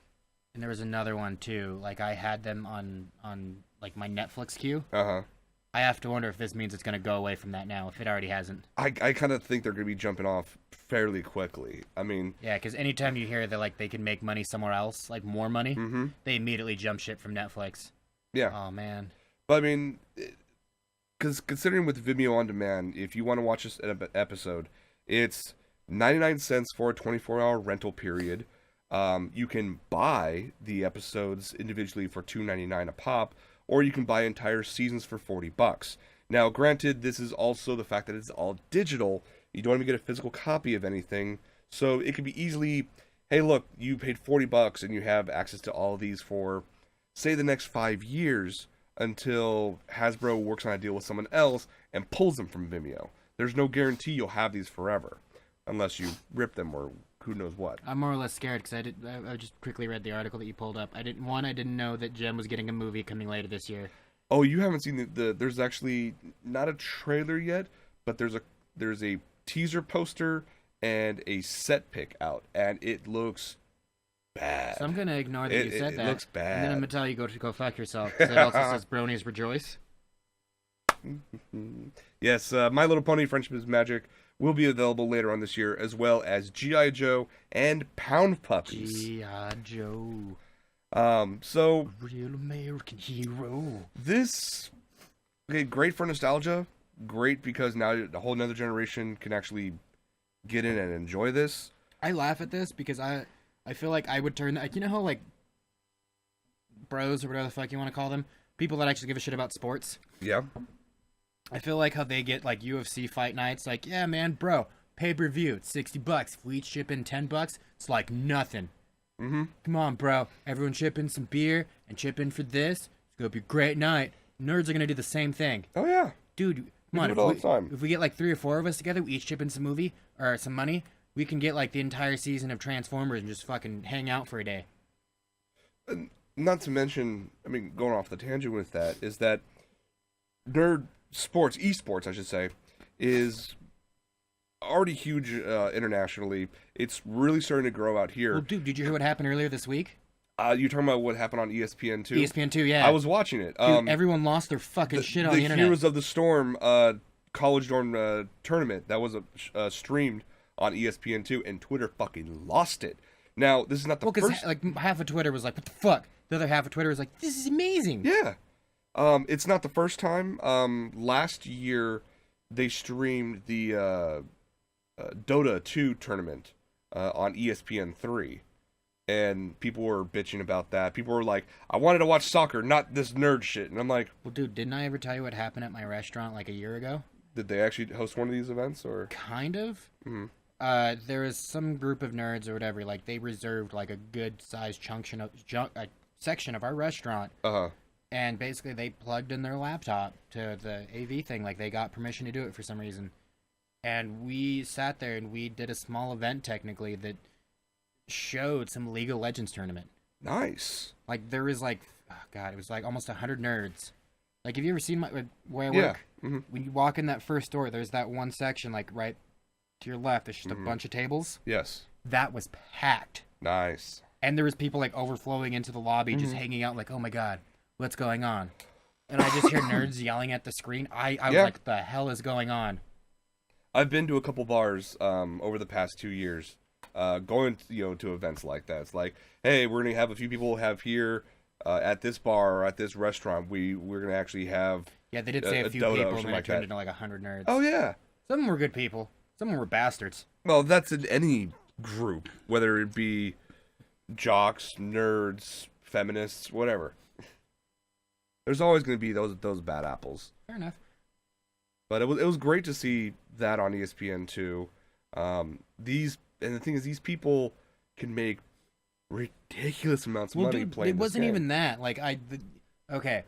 and there was another one, too. Like, I had them on like, my Netflix queue. Uh-huh. I have to wonder if this means it's going to go away from that now, if it already hasn't. I kind of think they're going to be jumping off fairly quickly. I mean... Yeah, because anytime you hear that, like, they can make money somewhere else, like, more money, they immediately jump ship from Netflix. Yeah. Oh, man. But, I mean, because considering with Vimeo On Demand, if you want to watch this episode, it's 99 cents for a 24-hour rental period. You can buy the episodes individually for $2.99 a pop, or you can buy entire seasons for $40. Now, granted, this is also the fact that it's all digital. You don't even get a physical copy of anything, so it could be easily, hey, look, you paid $40 and you have access to all of these for, say, the next 5 years until Hasbro works on a deal with someone else and pulls them from Vimeo. There's no guarantee you'll have these forever, unless you rip them or who knows what. I'm more or less scared because I just quickly read the article that you pulled up. I didn't know that Gem was getting a movie coming later this year. Oh, you haven't seen there's actually not a trailer yet, but there's a teaser poster and a set pic out, and it looks bad. So I'm gonna ignore that you said that. It looks bad. And then I'm gonna tell you go fuck yourself. Because it also says Bronies rejoice. Yes, My Little Pony: Friendship is Magic will be available later on this year, as well as G.I. Joe and Pound Puppies. G.I. Joe. So real American hero. This, okay, great for nostalgia. Great because now a whole another generation can actually get in and enjoy this. I laugh at this because I feel like I would turn, like, you know how, like, bros or whatever the fuck you want to call them, people that actually give a shit about sports. Yeah. I feel like how they get, like, UFC fight nights, like, yeah, man, bro, pay-per-view, it's $60. If we each chip in $10, it's like nothing. Mm-hmm. Come on, bro. Everyone chip in some beer and chip in for this. It's gonna be a great night. Nerds are gonna do the same thing. Oh, yeah. Dude, come on. If we get, like, 3 or 4 of us together, we each chip in some movie, or some money, we can get, like, the entire season of Transformers and just fucking hang out for a day. Not to mention, I mean, going off the tangent with that, is that nerd sports, esports, I should say, is already huge internationally. It's really starting to grow out here. Well, dude, did you hear what happened earlier this week? You're talking about what happened on ESPN2? ESPN2, yeah. I was watching it. Dude, everyone lost their fucking shit on the internet. The Heroes of the Storm college dorm tournament that was streamed on ESPN2, and Twitter fucking lost it. Now, this is not the first... like, half of Twitter was like, what the fuck? The other half of Twitter was like, this is amazing. Yeah. It's not the first time. Last year, they streamed the Dota 2 tournament on ESPN3. And people were bitching about that. People were like, I wanted to watch soccer, not this nerd shit. And I'm like... Well, dude, didn't I ever tell you what happened at my restaurant like a year ago? Did they actually host one of these events, or...? Kind of. Mm-hmm. There was some group of nerds or whatever, like, they reserved, like, a good-sized section of our restaurant. Uh-huh. And basically, they plugged in their laptop to the AV thing. Like, they got permission to do it for some reason. And we sat there and we did a small event, technically, that showed some League of Legends tournament. Nice. Like, there was, like, oh God, it was, like, almost 100 nerds. Like, have you ever seen where I work? Mm-hmm. When you walk in that first door, there's that one section, like, right to your left. There's just a bunch of tables. Yes. That was packed. Nice. And there was people, like, overflowing into the lobby, just hanging out, like, oh, my God, what's going on? And I just hear nerds yelling at the screen. I was like, the hell is going on? I've been to a couple bars over the past 2 years. Going to events like that. It's like, hey, we're gonna have a few people have here at this bar or at this restaurant. We're gonna actually have they did say a few people, and then it turned into like 100 nerds. Oh yeah, some of them were good people. Some of them were bastards. Well, that's in any group, whether it be jocks, nerds, feminists, whatever. There's always gonna be those bad apples. Fair enough. But it was great to see that on ESPN2. And the thing is, these people can make ridiculous amounts of money playing this wasn't game. even that. Like, okay.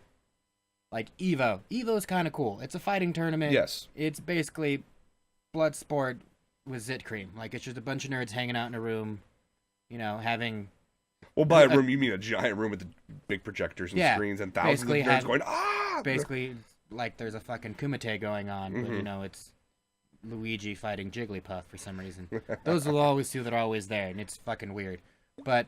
Like, Evo. Evo's kind of cool. It's a fighting tournament. Yes. It's basically blood sport with zit cream. Like, it's just a bunch of nerds hanging out in a room, having... Well, by a room, you mean a giant room with the big projectors and screens and thousands of nerds going, ah! Basically, like, there's a fucking kumite going on, but, it's... Luigi fighting Jigglypuff for some reason. Those will always two that are always there, and it's fucking weird. But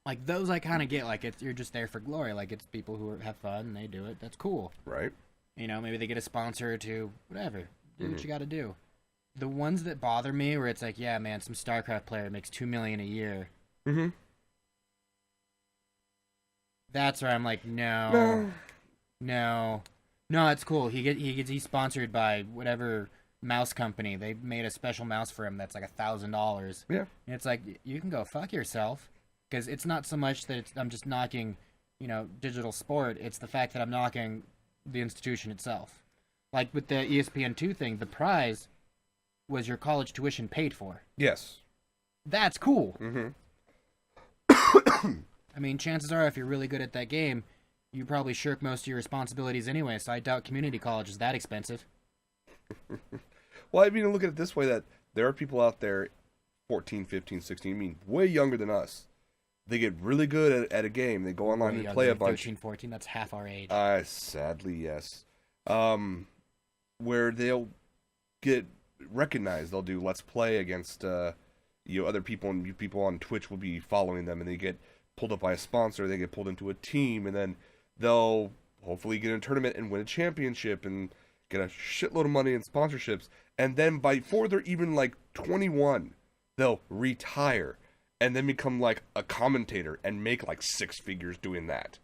like those, I kind of get. Like you're just there for glory. Like it's people who have fun and they do it. That's cool, right? Maybe they get a sponsor or two. Whatever. Do what you got to do. The ones that bother me, where it's like, yeah, man, some StarCraft player makes $2 million a year. Mm-hmm. That's where I'm like, no. No, it's cool. He's sponsored by whatever mouse company. They made a special mouse for him that's like $1,000. Yeah. And it's like, you can go fuck yourself, because it's not so much that I'm just knocking, digital sport. It's the fact that I'm knocking the institution itself. Like with the ESPN2 thing, the prize was your college tuition paid for. Yes. That's cool. Mm-hmm. I mean, chances are, if you're really good at that game, you probably shirk most of your responsibilities anyway, so I doubt community college is that expensive. Well, I mean, look at it this way, that there are people out there, 14, 15, 16, I mean, way younger than us. They get really good at a game. They go online and play a bunch. 13, 14, that's half our age. Sadly, yes. Where they'll get recognized. They'll do Let's Play against other people, and people on Twitch will be following them, and they get pulled up by a sponsor. They get pulled into a team, and then they'll hopefully get in a tournament and win a championship and get a shitload of money in sponsorships. And then before they're even like 21, they'll retire and then become like a commentator and make like six figures doing that.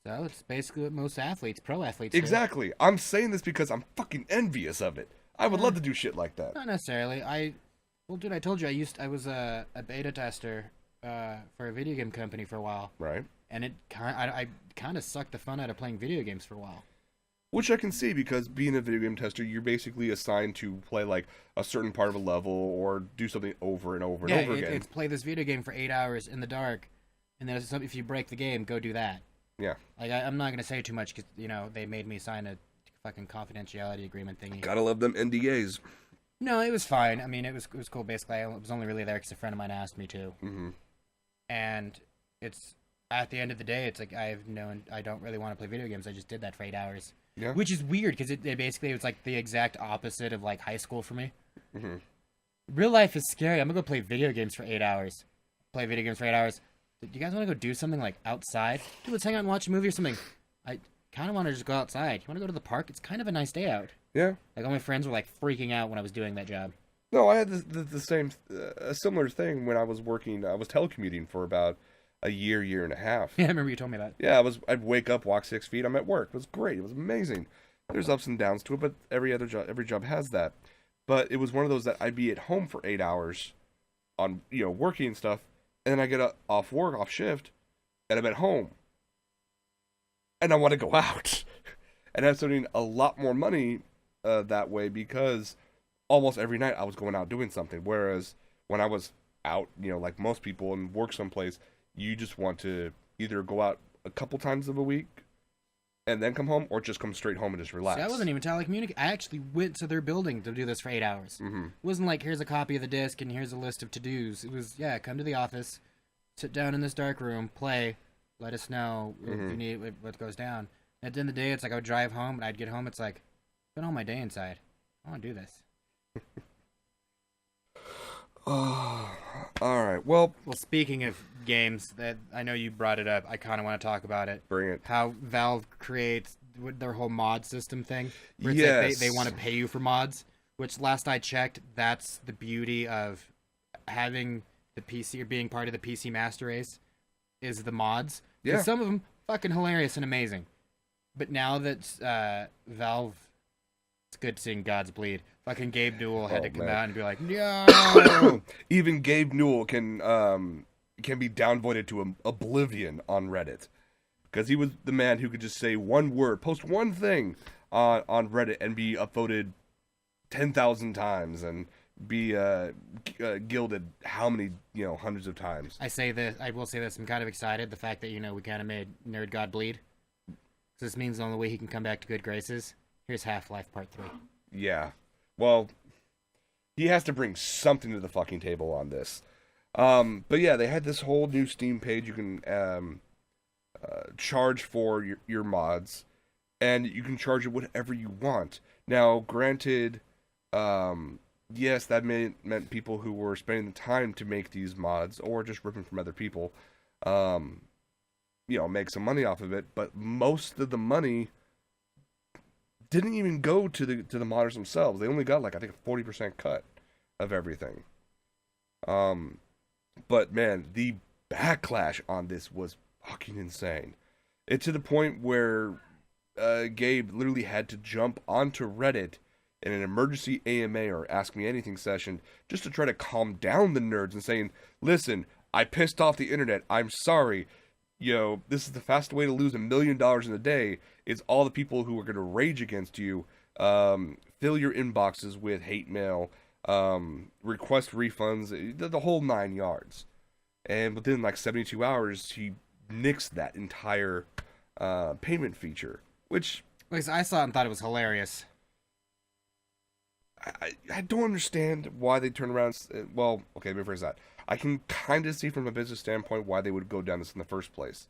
So it's basically what most pro athletes exactly. do. I'm saying this because I'm fucking envious of it. I would love to do shit like that. Not necessarily. Well, dude, I told you I was a beta tester for a video game company for a while. Right. And I kind of sucked the fun out of playing video games for a while. Which I can see, because being a video game tester, you're basically assigned to play like a certain part of a level or do something over and over and over again. It's play this video game for 8 hours in the dark, and then if you break the game, go do that. Yeah. Like, I'm not going to say too much because, they made me sign a fucking confidentiality agreement thingy. Gotta love them NDAs. No, it was fine. I mean, it was cool. Basically, I was only really there because a friend of mine asked me to. Mm-hmm. And it's, at the end of the day, it's like I don't really want to play video games. I just did that for 8 hours. Yeah. Which is weird because it was like the exact opposite of like high school for me. Mm-hmm. Real life is scary. I'm gonna go play video games for 8 hours. play video games for 8 hours. Do you guys want to go do something like outside? Dude, let's hang out and watch a movie or something. I kind of want to just go outside. You want to go to the park? It's kind of a nice day out. Yeah. Like all my friends were like freaking out when I was doing that job. No, I had the same, a similar thing when I was working. I was telecommuting for about a year and a half. Yeah, I remember you told me that. Yeah, I'd wake up, walk 6 feet. I'm at work. It was great. It was amazing. There's ups and downs to it, but every job has that. But it was one of those that I'd be at home for 8 hours on, working and stuff, and then I get off work, off shift, and I'm at home. And I want to go out and have something a lot more money that way, because almost every night I was going out doing something. Whereas when I was out, like most people, and work someplace, you just want to either go out a couple times of a week and then come home, or just come straight home and just relax. See, I wasn't even telecommunicating. I actually went to their building to do this for 8 hours. Mm-hmm. It wasn't like, here's a copy of the disc and here's a list of to-dos. It was, come to the office, sit down in this dark room, play, let us know if you need what goes down. At the end of the day, it's like I would drive home, and I'd get home, it's like, spend all my day inside. I want to do this. Oh, all right. Well, speaking of games, that I know you brought it up, I kind of want to talk about it. Bring it. How Valve creates their whole mod system thing. Where it's yes. like they want to pay you for mods, which last I checked, that's the beauty of having the PC or being part of the PC Master Race, is the mods. Yeah. Some of them fucking hilarious and amazing. But now that Valve, it's good seeing gods bleed. Fucking Gabe Newell had to come out and be like, no! Even Gabe Newell can be downvoted to oblivion on Reddit. Because he was the man who could just say one word, post one thing on Reddit, and be upvoted 10,000 times, and be gilded how many, hundreds of times. I will say this, I'm kind of excited, the fact that, we kind of made Nerd God bleed. So this means the only way he can come back to good graces. Here's Half-Life Part 3. Yeah. Well, he has to bring something to the fucking table on this. But yeah, they had this whole new Steam page. You can charge for your mods, and you can charge it whatever you want. Now, granted, yes, that meant people who were spending the time to make these mods, or just ripping from other people, make some money off of it. But most of the money didn't even go to the modders themselves. They only got like, I think, a 40% cut of everything. But man, the backlash on this was fucking insane. It's to the point where Gabe literally had to jump onto Reddit in an emergency AMA or Ask Me Anything session just to try to calm down the nerds and saying, listen, I pissed off the internet. I'm sorry. This is the fastest way to lose $1 million in a day. Is all the people who are going to rage against you, fill your inboxes with hate mail, request refunds, the whole 9 yards. And within like 72 hours, he nixed that entire payment feature, which... At least I saw it and thought it was hilarious. I don't understand why they turn around... Well, okay, let me rephrase that. I can kind of see from a business standpoint why they would go down this in the first place.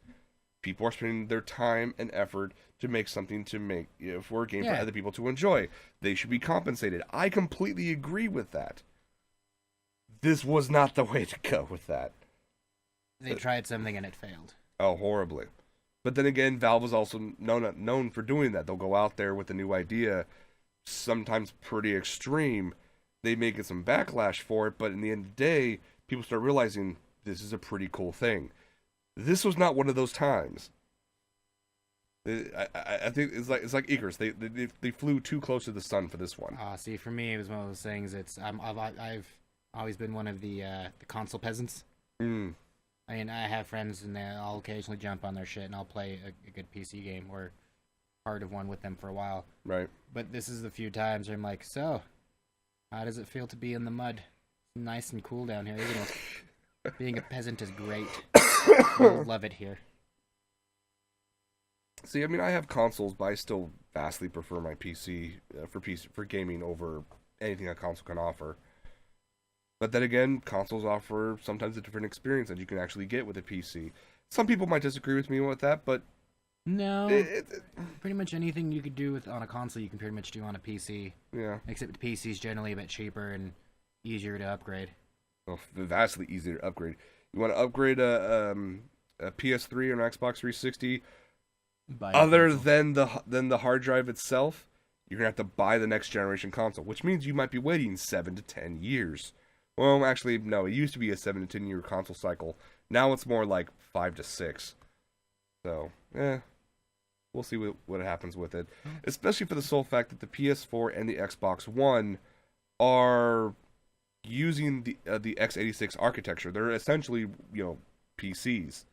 People are spending their time and effort to make something for a game for other people to enjoy. They should be compensated. I completely agree with that. This was not the way to go with that. They tried something and it failed. Oh, horribly. But then again, Valve is also known for doing that. They'll go out there with a new idea, sometimes pretty extreme. They may get some backlash for it, but in the end of the day, people start realizing this is a pretty cool thing. This was not one of those times. I think it's like Icarus. They flew too close to the sun for this one. See, for me, it was one of those things. I've always been one of the console peasants. Mm. I mean, I have friends, and I'll occasionally jump on their shit, and I'll play a good PC game or part of one with them for a while. Right. But this is the few times where I'm like, so, how does it feel to be in the mud? It's nice and cool down here, isn't it? Being a peasant is great. I love it here. See, I mean, I have consoles, but I still vastly prefer my PC for gaming over anything a console can offer. But then again, consoles offer sometimes a different experience that you can actually get with a PC. Some people might disagree with me with that, but no, pretty much anything you could do on a console, you can pretty much do on a PC. Yeah. Except the PC is generally a bit cheaper and easier to upgrade. Well, vastly easier to upgrade. You want to upgrade a PS3 or an Xbox 360, Buy a other console. than the hard drive itself, you're gonna have to buy the next generation console, which means you might be waiting 7 to 10 years. Well, actually, no. It used to be a 7 to 10 year console cycle. Now it's more like 5 to 6. So, we'll see what happens with it. Especially for the sole fact that the PS4 and the Xbox One are using the x86 architecture. They're essentially, PCs.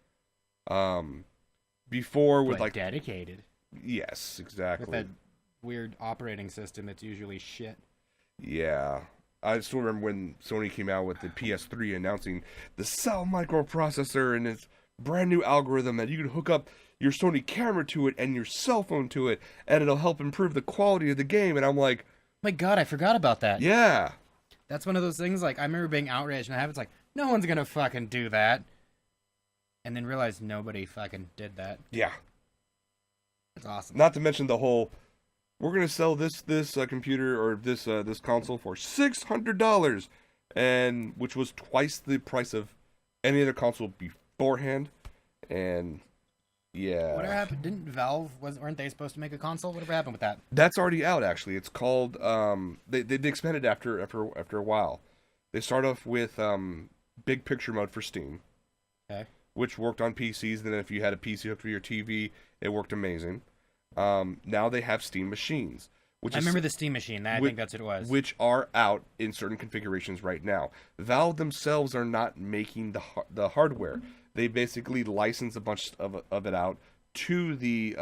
Before with But dedicated. yes, exactly. With that weird operating system that's usually shit. Yeah. I still remember when Sony came out with the PS3 announcing the cell microprocessor and its brand new algorithm that you can hook up your Sony camera to it and your cell phone to it, and it'll help improve the quality of the game. And I'm like, My God, I forgot about that. yeah. That's one of those things, like, I remember being outraged, and I have it's like, no one's gonna fucking do that. And then realized nobody fucking did that. Yeah. That's awesome. Not to mention the whole, we're gonna sell this computer or this console for $600, and which was twice the price of any other console beforehand, and yeah. Whatever happened? Didn't Valve weren't they supposed to make a console? Whatever happened with that? That's already out actually. It's called they expanded after a while. They start off with big picture mode for Steam. Okay. Which worked on PCs. Then if you had a PC hooked to your TV, it worked amazing. Now they have Steam machines, I remember the Steam machine. I think that's what it was. Which are out in certain configurations right now. Valve themselves are not making the hardware. They basically license a bunch of it out to the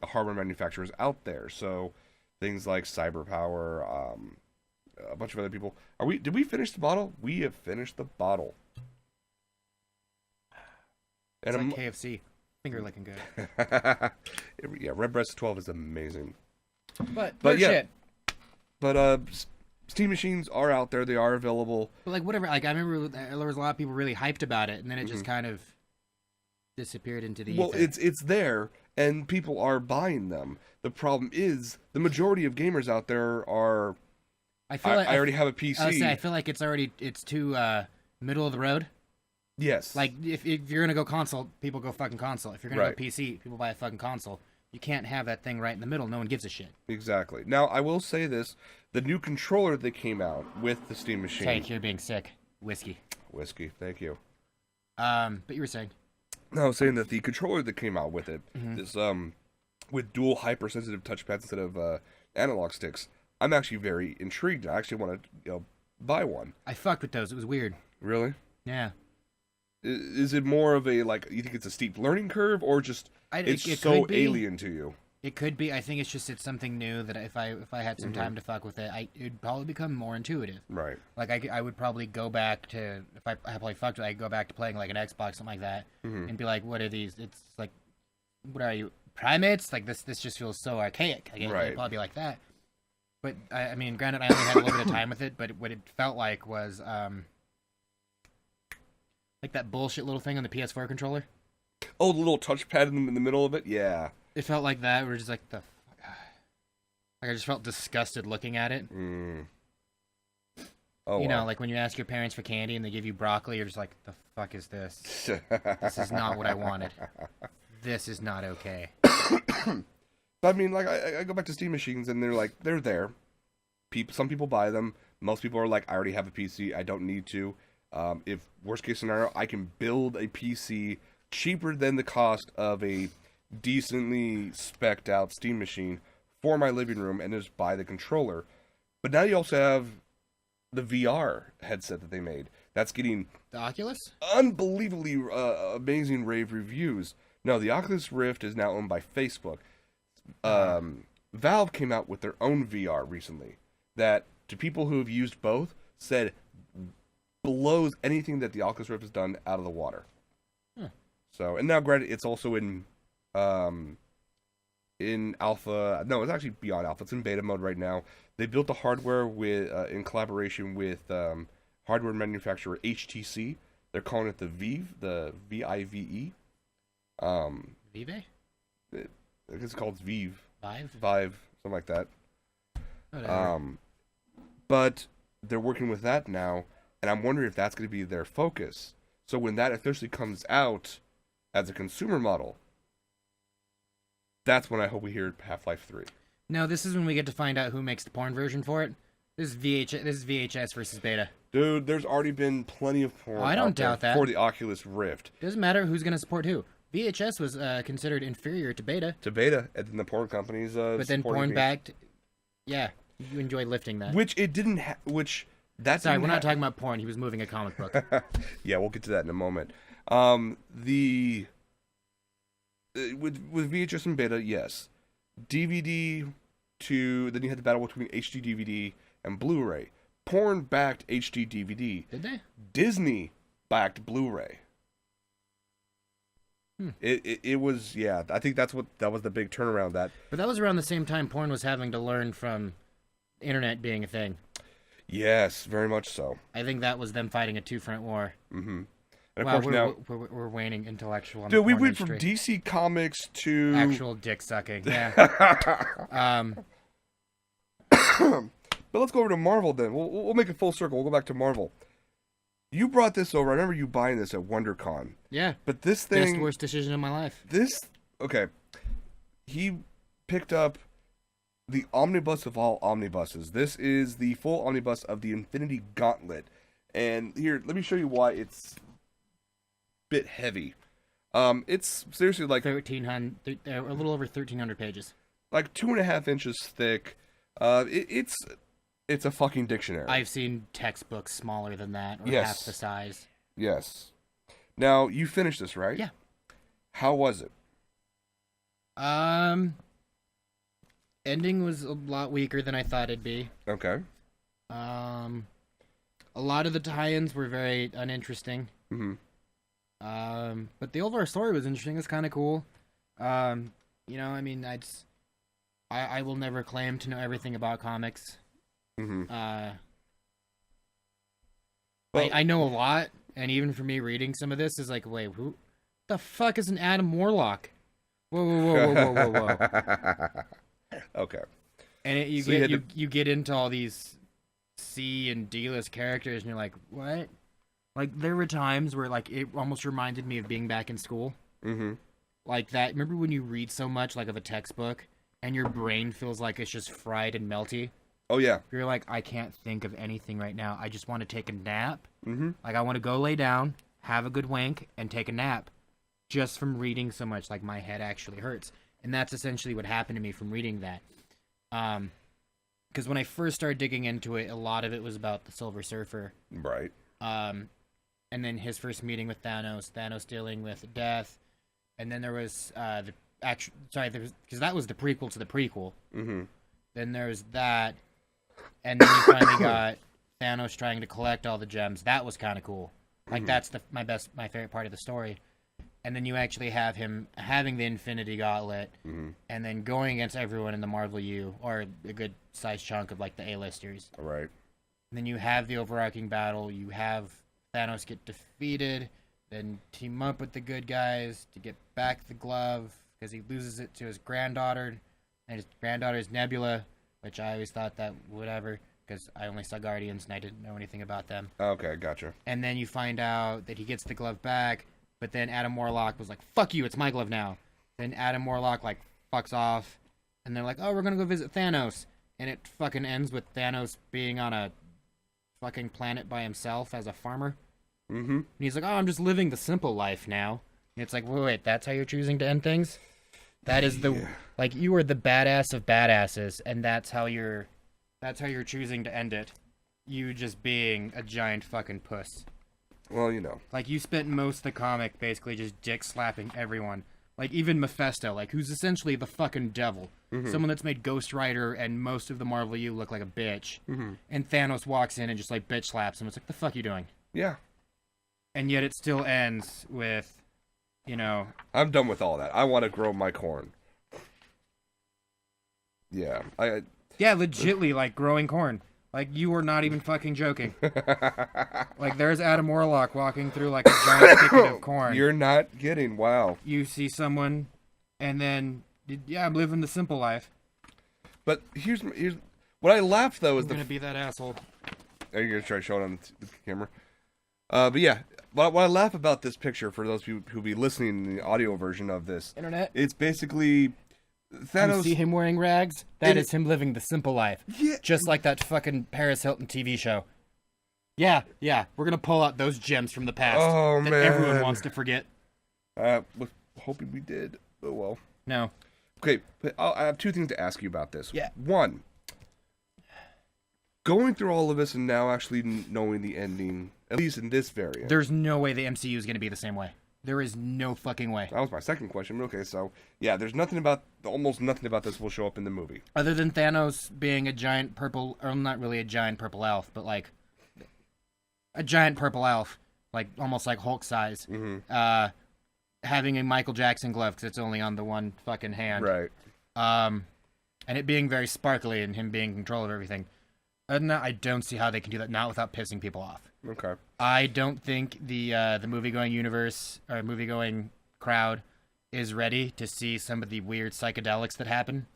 hardware manufacturers out there. So things like CyberPower, a bunch of other people. Did we finish the bottle? We have finished the bottle. It's like KFC. Finger licking good. Yeah, Red Breast 12 is amazing. But yeah. shit. But Steam machines are out there. They are available. But like whatever. Like I remember there was a lot of people really hyped about it, and then it just kind of disappeared into the ether. Well, it's there, and people are buying them. The problem is the majority of gamers out there are. I already have a PC. I feel like it's too middle of the road. Yes. Like if you're gonna go console, people go fucking console. If you're gonna go PC, people buy a fucking console. You can't have that thing right in the middle. No one gives a shit. Exactly. Now I will say this: the new controller that came out with the Steam machine. Take, you're being sick. Whiskey. Thank you. But you were saying. No, I was saying that the controller that came out with it, this with dual hypersensitive touchpads instead of analog sticks. I'm actually very intrigued. I actually want to buy one. I fucked with those. It was weird. Really? Yeah. Is it more of a, like, you think it's a steep learning curve, or just it's so alien to you? It could be. I think it's something new that if I had some time to fuck with it, it'd probably become more intuitive. Right. Like I would probably go back to, if I probably fucked with it, I'd go back to playing like an Xbox, something like that, and be like, what are these? It's like, what are you, primates? Like this just feels so archaic. I guess it'd probably be like that. But I mean, granted, I only had a little bit of time with it, but what it felt like was like that bullshit little thing on the PS4 controller. Oh, the little touchpad in the middle of it? Yeah. It felt like that. We're just like, like I just felt disgusted looking at it. Oh, you know, like when you ask your parents for candy and they give you broccoli, you're just like, the fuck is this? This is not what I wanted. This is not okay. I mean, like, I go back to Steam machines and they're there. Some people buy them. Most people are like, I already have a PC. I don't need to. If worst case scenario, I can build a PC cheaper than the cost of a decently spec'd out Steam machine for my living room and just buy the controller. But now you also have the VR headset that they made. That's getting the Oculus? Unbelievably amazing rave reviews. No, the Oculus Rift is now owned by Facebook. Valve came out with their own VR recently that, to people who have used both, said blows anything that the Oculus Rift has done out of the water. So, and now granted, it's also in alpha. No, it's actually beyond alpha. It's in beta mode right now. They built the hardware with in collaboration with hardware manufacturer HTC. They're calling it the Vive, the VIVE. Vive? I guess it's called Vive. Vive, something like that. Whatever. But they're working with that now, and I'm wondering if that's going to be their focus. So when that officially comes out as a consumer model, that's when I hope we hear Half-Life 3. No, this is when we get to find out who makes the porn version for it. This is VHS versus beta. Dude, there's already been plenty of porn I don't doubt that. for the Oculus Rift. Doesn't matter who's going to support who. VHS was considered inferior to beta. And then the porn companies but then porn backed. Yeah, you enjoy lifting that. Which it didn't Sorry, we're not talking about porn. He was moving a comic book. Yeah, we'll get to that in a moment. With VHS and beta, yes. DVD then you had the battle between HD DVD and Blu-ray. Porn backed HD DVD. Did they? Disney backed Blu-ray. It was, yeah. I think that was the big turnaround. But that was around the same time porn was having to learn from internet being a thing. Yes, very much so. I think that was them fighting a two-front war. Mm-hmm. And of wow, course now we're waning intellectual. Dude, we went from DC Comics to actual dick sucking. Yeah. But let's go over to Marvel then. We'll make it full circle. We'll go back to Marvel. You brought this over. I remember you buying this at WonderCon. Yeah. But this thing... Best worst decision of my life. Okay. He picked up the omnibus of all omnibuses. This is the full omnibus of the Infinity Gauntlet. And here, let me show you why it's a bit heavy. It's seriously like... 1,300... a little over 1,300 pages. Like 2.5 inches thick. It's a fucking dictionary. I've seen textbooks smaller than that, or yes. half the size. Yes. Now, you finished this, right? Yeah. How was it? Ending was a lot weaker than I thought it'd be. Okay. A lot of the tie-ins were very uninteresting. Mm-hmm. But the overall story was interesting. It's kind of cool. I mean, I will never claim to know everything about comics. Mm-hmm. I know a lot, and even for me, reading some of this is like, wait, who the fuck is an Adam Warlock? Whoa. Okay. And you get into all these C and D-list characters, and you're like, what? Like, there were times where, like, it almost reminded me of being back in school. Mm-hmm. Like that. Remember when you read so much, like, of a textbook, and your brain feels like it's just fried and melty? Oh, yeah. You're like, I can't think of anything right now. I just want to take a nap. Mm-hmm. Like, I want to go lay down, have a good wank, and take a nap. Just from reading so much, like, my head actually hurts. And that's essentially what happened to me from reading that. Because when I first started digging into it, a lot of it was about the Silver Surfer. Right. And then his first meeting with Thanos dealing with death. And then there was because that was the prequel to the prequel. Mm-hmm. Then there's that. And then you finally got Thanos trying to collect all the gems. That was kind of cool. Like, that's my favorite part of the story. And then you actually have him having the Infinity Gauntlet, and then going against everyone in the Marvel U, or a good sized chunk of, like, the A-listers. Right. And then you have the overarching battle. You have Thanos get defeated, then team up with the good guys to get back the glove, because he loses it to his granddaughter, and his granddaughter's Nebula, which I always thought that whatever, because I only saw Guardians and I didn't know anything about them. Okay, gotcha. And then you find out that he gets the glove back, but then Adam Warlock was like, fuck you, it's my glove now. Then Adam Warlock, like, fucks off, and they're like, oh, we're gonna go visit Thanos. And it fucking ends with Thanos being on a fucking planet by himself as a farmer. Mm-hmm. And he's like, oh, I'm just living the simple life now. And it's like, wait, that's how you're choosing to end things? That is like, you are the badass of badasses, and that's how you're choosing to end it. You just being a giant fucking puss. Well, you know. Like, you spent most of the comic basically just dick slapping everyone. Like, even Mephisto, like, who's essentially the fucking devil. Mm-hmm. Someone that's made Ghost Rider and most of the Marvel U look like a bitch. Mm-hmm. And Thanos walks in and just, like, bitch slaps him. It's like, the fuck you doing? Yeah. And yet it still ends with, I'm done with all that. I want to grow my corn. Yeah. Yeah, legitly, like, growing corn. Like, you were not even fucking joking. Like, there's Adam Warlock walking through, like, a giant thicket of corn. You're not kidding. Wow. You see someone, and then, yeah, I'm living the simple life. But here's what I laughed, though, is I'm gonna be that asshole. Are you gonna try showing on the camera? But yeah, what I laugh about this picture, for those who be listening in the audio version of this, Internet. it's basically Thanos. You see him wearing rags? That is him living the simple life. Yeah. Just like that fucking Paris Hilton TV show. Yeah, we're gonna pull out those gems from the past that everyone wants to forget. Was hoping we did. Oh well. No. Okay, I have two things to ask you about this. Yeah. One, going through all of this and now actually knowing the ending, at least in this variant. There's no way the MCU is gonna be the same way. There is no fucking way. That was my second question. Okay, so yeah, there's almost nothing about this will show up in the movie. Other than Thanos being a giant purple, or not really a giant purple elf, but like a giant purple elf, like almost like Hulk size. Mm-hmm. Having a Michael Jackson glove because it's only on the one fucking hand. Right. And it being very sparkly and him being in control of everything. Other than that, I don't see how they can do that, not without pissing people off. Okay. I don't think the movie-going universe or movie-going crowd is ready to see some of the weird psychedelics that happen,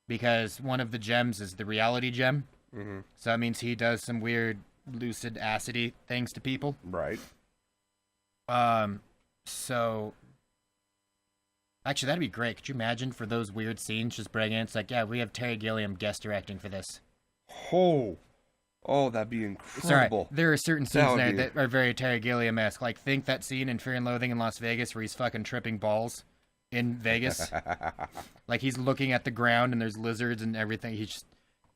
because one of the gems is the reality gem. Mm-hmm. So that means he does some weird lucid acidy things to people. Right. So actually, that'd be great. Could you imagine for those weird scenes just bringing in? It's like, yeah, we have Terry Gilliam guest directing for this. Oh, that'd be incredible. Sorry, there are certain scenes there that are very Terry Gilliam-esque. Like, think that scene in Fear and Loathing in Las Vegas where he's fucking tripping balls in Vegas. Like, he's looking at the ground and there's lizards and everything.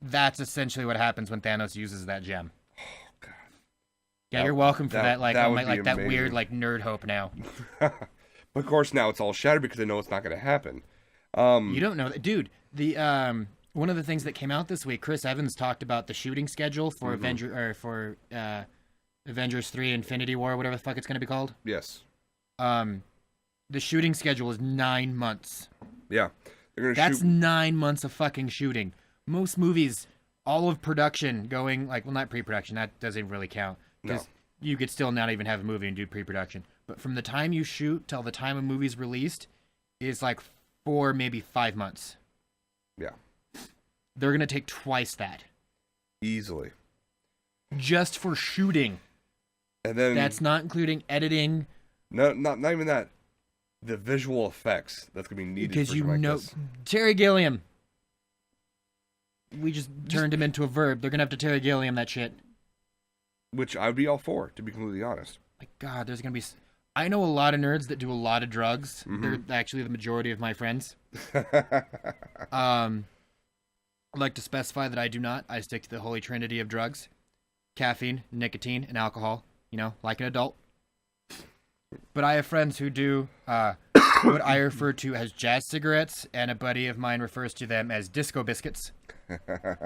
That's essentially what happens when Thanos uses that gem. Oh, God. Yeah, you're welcome for that. Like, that weird, like, nerd hope now. But of course, now it's all shattered because I know it's not going to happen. You don't know that, dude. One of the things that came out this week, Chris Evans talked about the shooting schedule for Avengers 3 Infinity War, whatever the fuck it's going to be called. Yes. The shooting schedule is 9 months. Yeah. That's 9 months of fucking shooting. Most movies, all of production going, like, well, not pre-production, that doesn't really count. Because you could still not even have a movie and do pre-production. But from the time you shoot till the time a movie's released is like 4, maybe 5 months. Yeah. They're going to take twice that. Easily. Just for shooting. And then that's not including editing. No, not even that. The visual effects that's going to be needed because for something like this. Terry Gilliam. We just turned him into a verb. They're going to have to Terry Gilliam that shit. Which I would be all for, to be completely honest. My God, there's going to be... I know a lot of nerds that do a lot of drugs. Mm-hmm. They're actually the majority of my friends. I'd like to specify that I do not. I stick to the holy trinity of drugs. Caffeine, nicotine, and alcohol. You know, like an adult. But I have friends who do what I refer to as jazz cigarettes, and a buddy of mine refers to them as disco biscuits.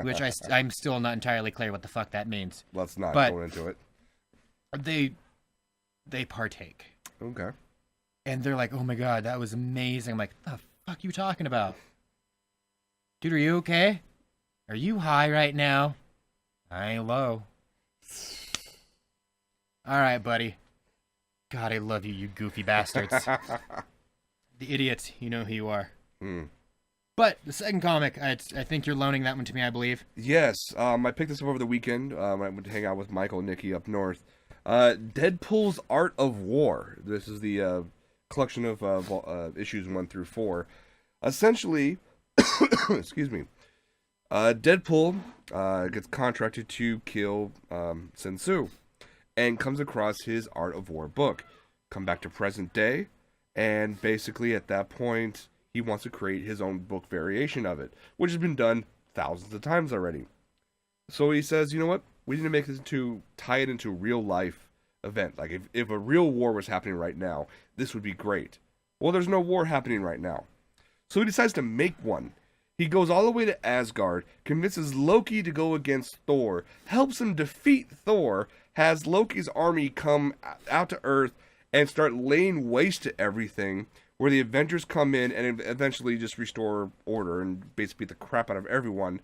Which I'm still not entirely clear what the fuck that means. Let's not go into it. They partake. Okay. And they're like, oh my God, that was amazing. I'm like, what the fuck you talking about? Dude, are you okay? Are you high right now? I ain't low. All right, buddy. God, I love you, you goofy bastards. The idiots, you know who you are. But the second comic, I think you're loaning that one to me, I believe. Yes. I picked this up over the weekend. I went to hang out with Michael and Nikki up north. Deadpool's Art of War. This is the collection of issues 1 through 4. Essentially, excuse me, Deadpool gets contracted to kill Sun Tzu and comes across his Art of War book. Come back to present day, and basically at that point, he wants to create his own book variation of it, which has been done thousands of times already. So he says, you know what? We need to make this tie it into a real life event. Like if a real war was happening right now, this would be great. Well, there's no war happening right now. So he decides to make one. He goes all the way to Asgard, convinces Loki to go against Thor, helps him defeat Thor, has Loki's army come out to Earth and start laying waste to everything, where the Avengers come in and eventually just restore order and basically beat the crap out of everyone.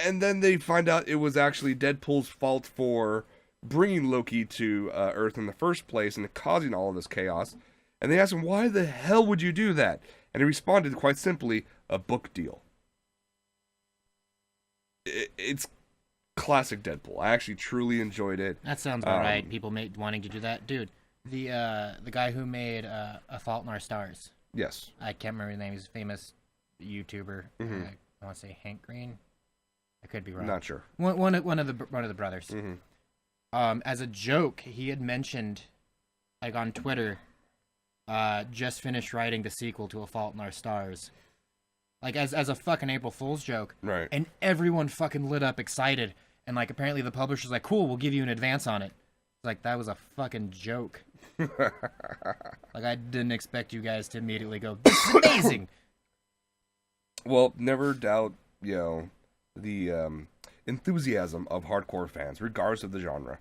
And then they find out it was actually Deadpool's fault for bringing Loki to Earth in the first place and causing all of this chaos. And they asked him, why the hell would you do that? And he responded quite simply, a book deal. It's classic Deadpool. I actually truly enjoyed it. That sounds about right. People wanting to do that, dude. The guy who made A Fault in Our Stars. Yes. I can't remember his name. He's a famous YouTuber. Mm-hmm. I want to say Hank Green. I could be wrong. Not sure. One of the brothers. Mm-hmm. As a joke, he had mentioned, like on Twitter, just finished writing the sequel to A Fault in Our Stars. Like as a fucking April Fool's joke. Right. And everyone fucking lit up excited. And like apparently the publisher's like, cool, we'll give you an advance on it. It's like, that was a fucking joke. Like I didn't expect you guys to immediately go, this is amazing. Well, never doubt, the enthusiasm of hardcore fans, regardless of the genre.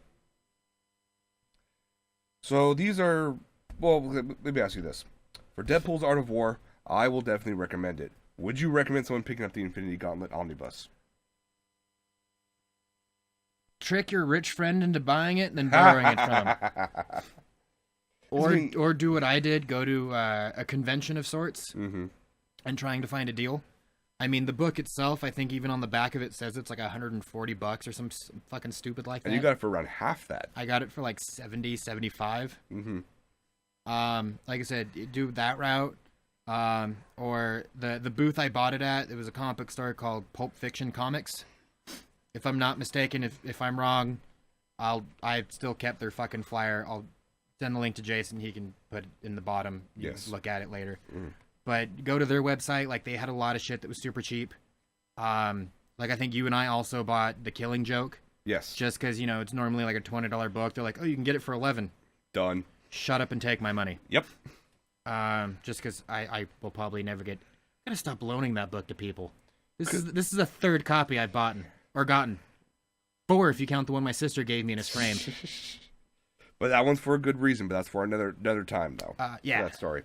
So these are, well, let me ask you this. For Deadpool's Art of War, I will definitely recommend it. Would you recommend someone picking up the Infinity Gauntlet Omnibus? Trick your rich friend into buying it and then borrowing it from him. Or do what I did, go to a convention of sorts and trying to find a deal. I mean, the book itself, I think even on the back of it says it's like $140 or some fucking stupid like that. And you got it for around half that. I got it for like 70, 75. Like I said, do that route. Or the booth I bought it at, it was a comic book store called Pulp Fiction Comics. If I'm not mistaken, if I'm wrong, I still kept their fucking flyer. I'll send the link to Jason. He can put it in the bottom. You can look at it later. But go to their website. Like they had a lot of shit that was super cheap. Like I think you and I also bought The Killing Joke. Yes. Just because it's normally like a $20 book. They're like, oh, you can get it for $11. Done. Shut up and take my money. Yep. Just because I will probably never get. I gotta stop loaning that book to people. This is a third copy I've bought or gotten. 4 if you count the one my sister gave me in a frame. But that one's for a good reason. But that's for another time though. Yeah. For that story.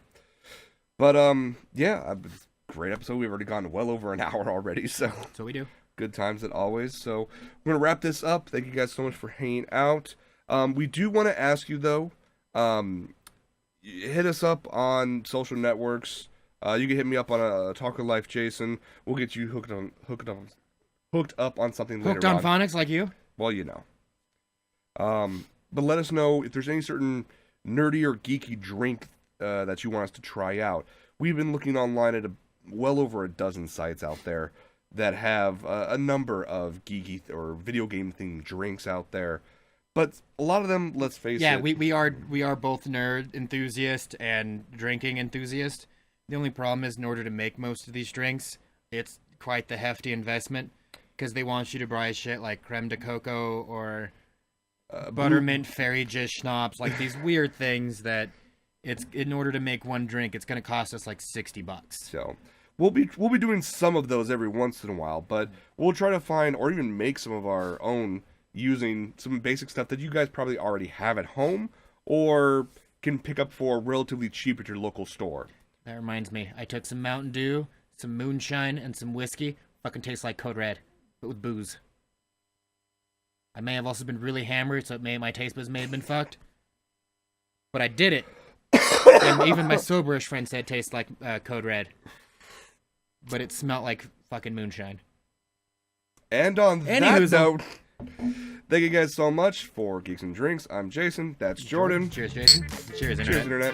But yeah, great episode. We've already gone well over an hour already. So that's what we do. Good times as always. So we're gonna wrap this up. Thank you guys so much for hanging out. We do want to ask you though. Hit us up on social networks. You can hit me up on OtakuLife, Jason. We'll get you hooked up on something later on. Hooked on phonics like you? Well, But let us know if there's any certain nerdy or geeky drink that you want us to try out. We've been looking online at well over a dozen sites out there that have a number of geeky or video game themed drinks out there. But a lot of them, let's face it. Yeah, we are both nerd enthusiast and drinking enthusiast. The only problem is in order to make most of these drinks, it's quite the hefty investment because they want you to buy shit like creme de coco or buttermint fairy just schnapps, like these weird things that it's in order to make one drink, it's going to cost us like $60. So we'll be doing some of those every once in a while, but we'll try to find or even make some of our own using some basic stuff that you guys probably already have at home or can pick up for relatively cheap at your local store. That reminds me, I took some Mountain Dew, some moonshine, and some whiskey. Fucking tastes like Code Red, but with booze. I may have also been really hammered, so my taste buds may have been fucked. But I did it. And even my soberish friend said it tastes like Code Red. But it smelled like fucking moonshine. And on that note... Thank you guys so much for Geeks and Drinks. I'm Jason. That's Jordan. Cheers, Jason. Cheers, Internet. Cheers, Internet.